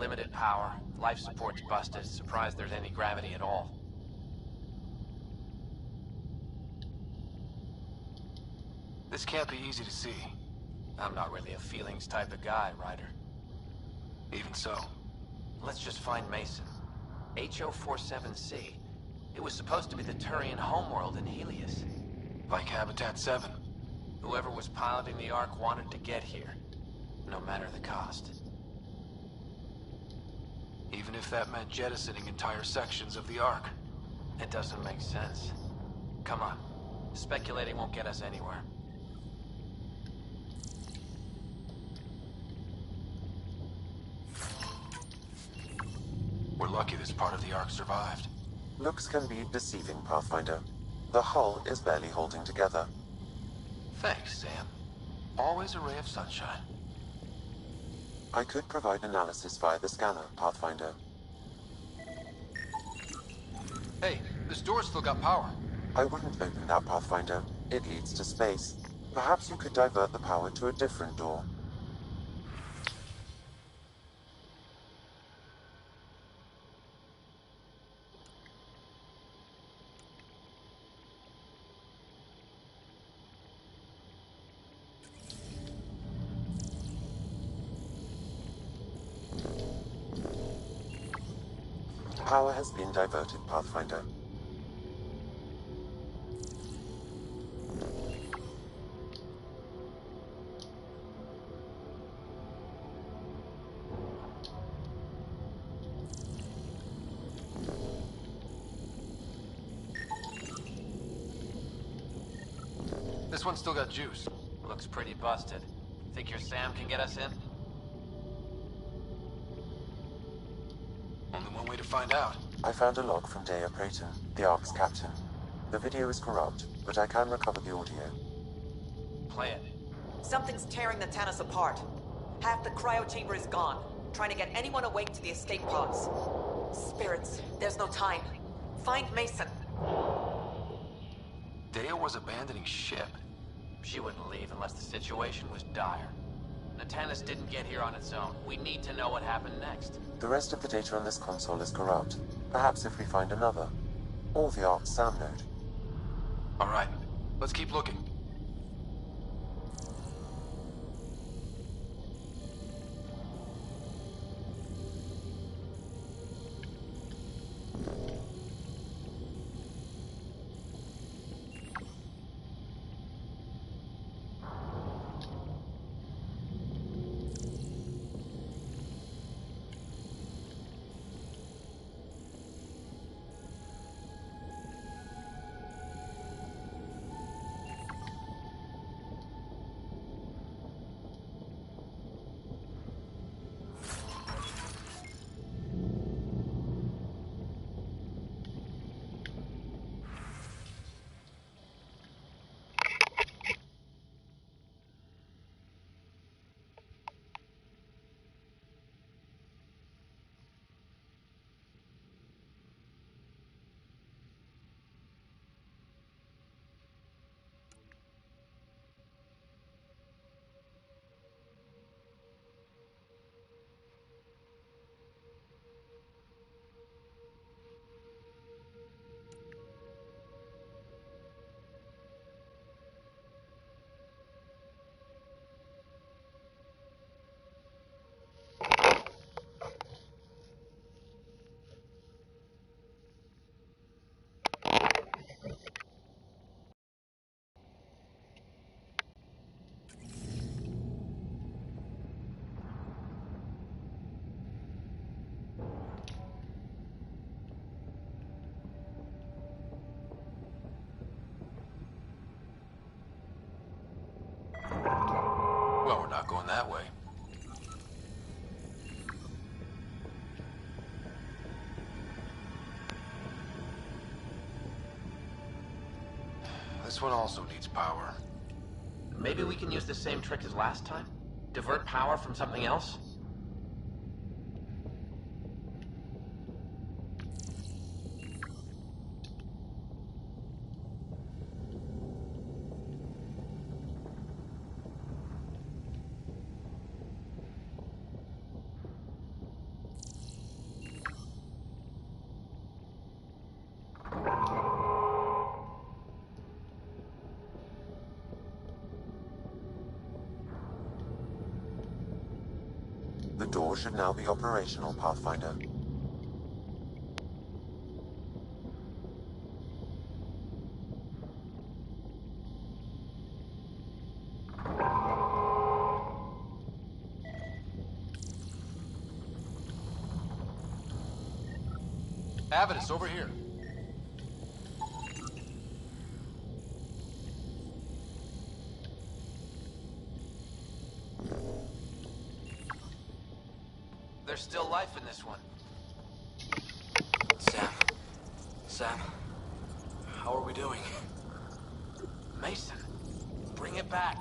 Limited power, life support's busted, surprised there's any gravity at all. This can't be easy to see. I'm not really a feelings type of guy, Ryder. Even so, let's just find Mason. HO47C. It was supposed to be the Turian homeworld in Helios. Like Habitat 7. Whoever was piloting the Ark wanted to get here, no matter the cost. Even if that meant jettisoning entire sections of the Ark. It doesn't make sense. Come on. Speculating won't get us anywhere. We're lucky this part of the Ark survived. Looks can be deceiving, Pathfinder. The hull is barely holding together. Thanks, Sam. Always a ray of sunshine. I could provide analysis via the scanner, Pathfinder. Hey, this door's still got power. I wouldn't open that, Pathfinder. It leads to space. Perhaps you could divert the power to a different door. Power has been diverted, Pathfinder. This one's still got juice. Looks pretty busted. Think your Sam can get us in? Only one way to find out. I found a log from Dea Prayton, the Ark's captain. The video is corrupt, but I can recover the audio. Play it. Something's tearing the Tannis apart. Half the cryo chamber is gone, trying to get anyone awake to the escape pods. Spirits, there's no time. Find Mason. Dea was abandoning ship. She wouldn't leave unless the situation was dire. Natanis didn't get here on its own. We need to know what happened next. The rest of the data on this console is corrupt. Perhaps if we find another. Or the Ark's SAM node. All right, let's keep looking. Well, we're not going that way. This one also needs power. Maybe we can use the same trick as last time? Divert power from something else? door should now be operational, Pathfinder. Avidus, over here. There's still life in this one. Sam, how are we doing? Mason, bring it back.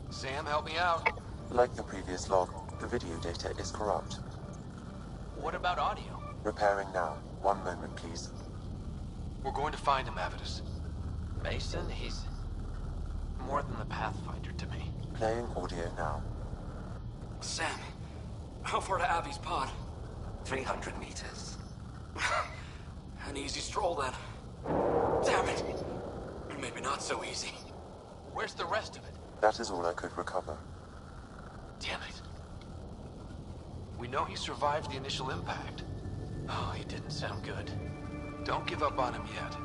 Sam, help me out. Like the previous log, the video data is corrupt. What about audio? Repairing now. 1 moment, please. We're going to find him, Avidus. Mason, he's more than the Pathfinder to me. Playing audio now. Sam, how far to Abby's pod? 300 meters. An easy stroll then. Damn it! Maybe not so easy. Where's the rest of it? That is all I could recover. Damn it. We know he survived the initial impact. Oh, he didn't sound good. Don't give up on him yet.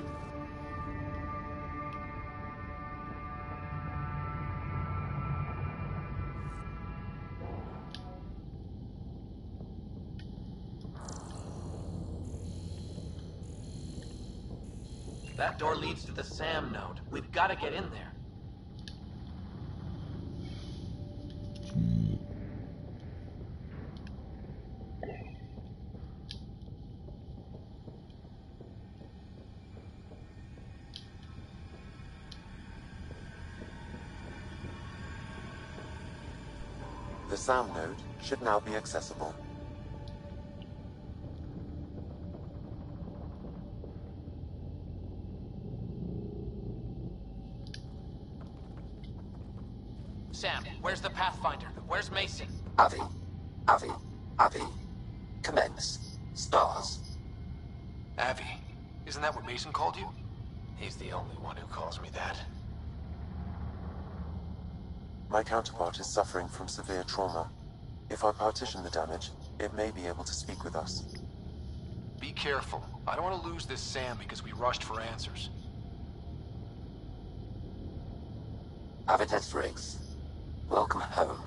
That door leads to the SAM node. We've got to get in there. The SAM node should now be accessible. Sam, where's the Pathfinder? Where's Mason? Avi. Commence. Stars. Avi. Isn't that what Mason called you? He's the only one who calls me that. My counterpart is suffering from severe trauma. If I partition the damage, it may be able to speak with us. Be careful. I don't want to lose this Sam because we rushed for answers. Avitus Riggs. Welcome home.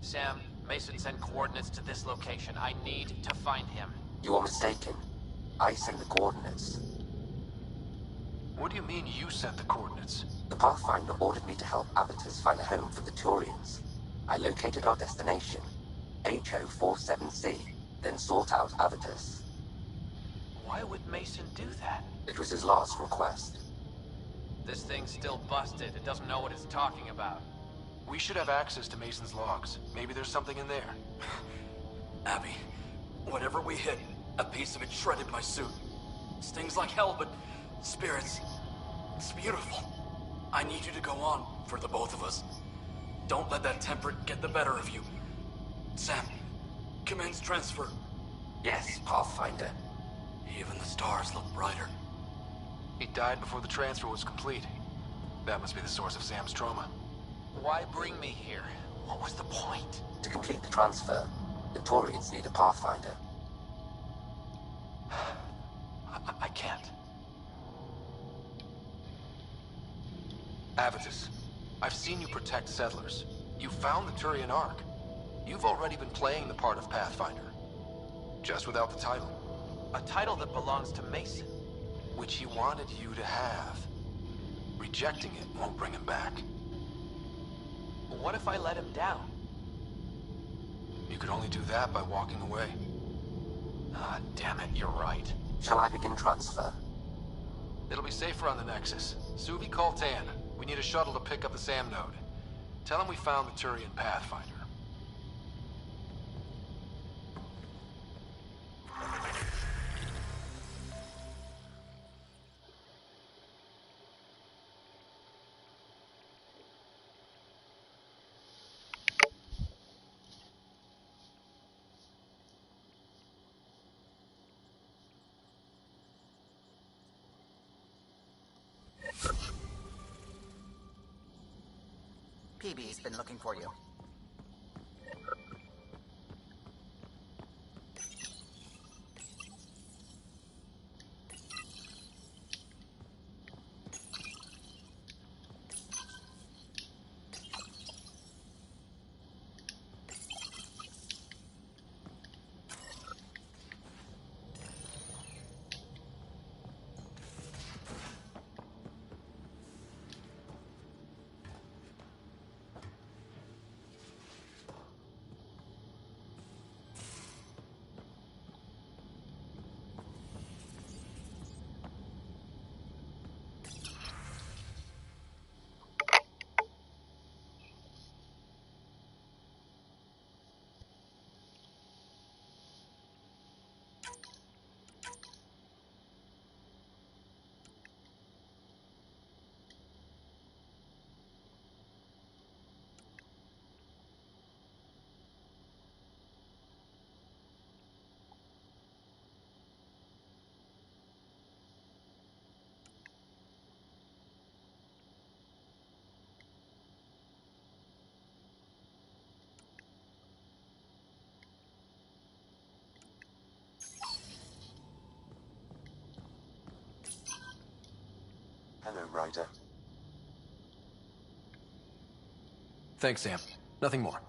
Sam, Mason sent coordinates to this location. I need to find him. You are mistaken. I sent the coordinates. What do you mean you sent the coordinates? The Pathfinder ordered me to help Avitus find a home for the Turians. I located our destination, HO47C, then sought out Avitus. Why would Mason do that? It was his last request. This thing's still busted. It doesn't know what it's talking about. We should have access to Mason's logs. Maybe there's something in there. Abby, whatever we hit, a piece of it shredded my suit. Stings like hell, but spirits, it's beautiful. I need you to go on, for the both of us. Don't let that temperate get the better of you. Sam, commence transfer. Yes, Pathfinder. Even the stars look brighter. He died before the transfer was complete. That must be the source of Sam's trauma. Why bring me here? What was the point? To complete the transfer, the Turians need a Pathfinder. I can't. Avitus, I've seen you protect settlers. You found the Turian Ark. You've already been playing the part of Pathfinder. Just without the title. A title that belongs to Mason. Which he wanted you to have. Rejecting it won't bring him back. What if I let him down? You could only do that by walking away. Ah, damn it, you're right. Shall I begin transfer? It'll be safer on the Nexus. Suvi, call Tan. We need a shuttle to pick up the SAM node. Tell him we found the Turian Pathfinder. PB's been looking for you. Ryder. Thanks, Sam. Nothing more.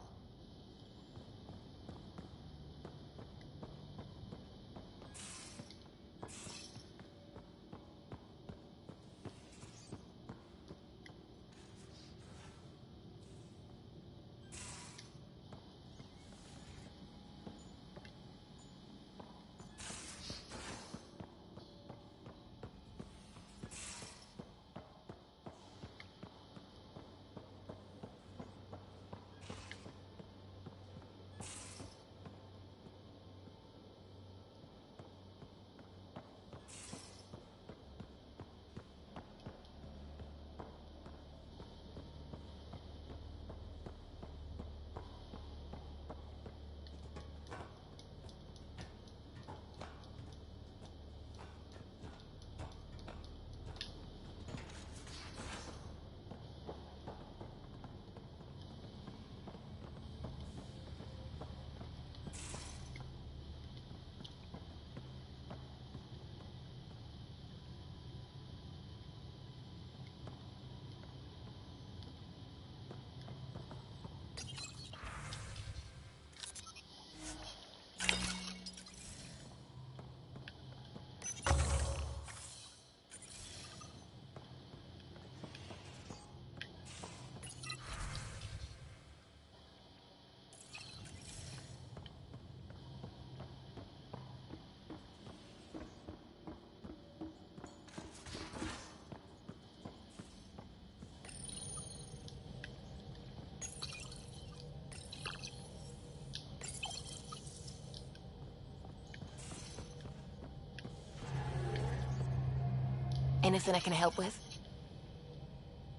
Anything I can help with?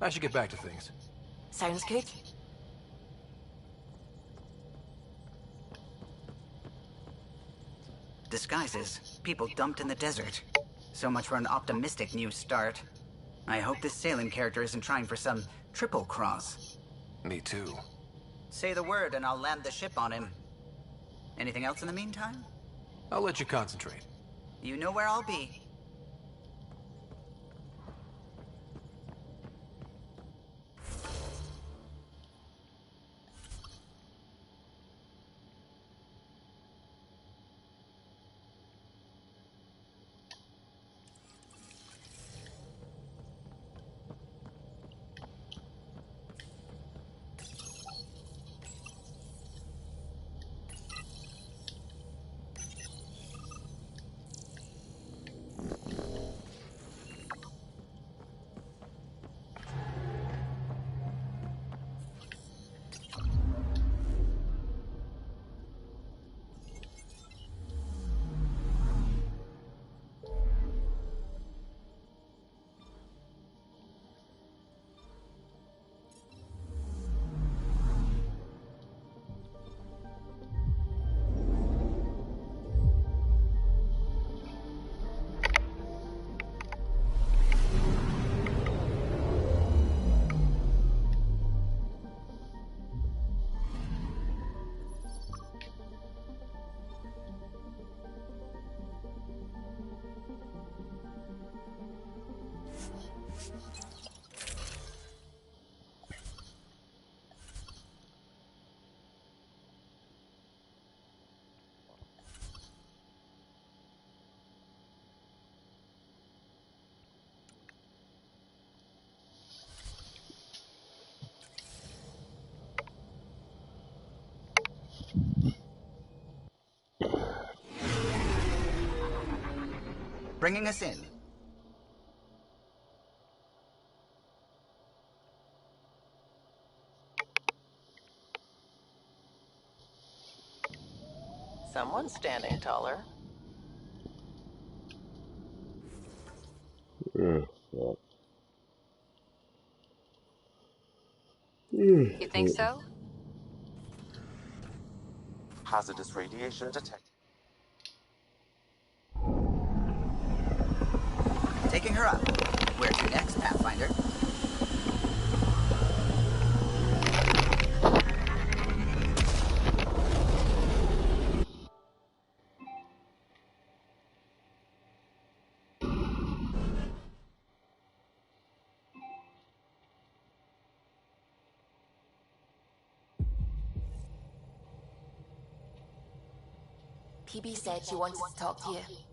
I should get back to things. Sounds good. Disguises. People dumped in the desert. So much for an optimistic new start. I hope this sailing character isn't trying for some triple cross. Me too. Say the word and I'll land the ship on him. Anything else in the meantime? I'll let you concentrate. You know where I'll be. Bringing us in. Someone's standing taller. Fuck. You think so? Hazardous radiation detected. Taking her up. Where to next, Pathfinder? PB said she wants to talk to you.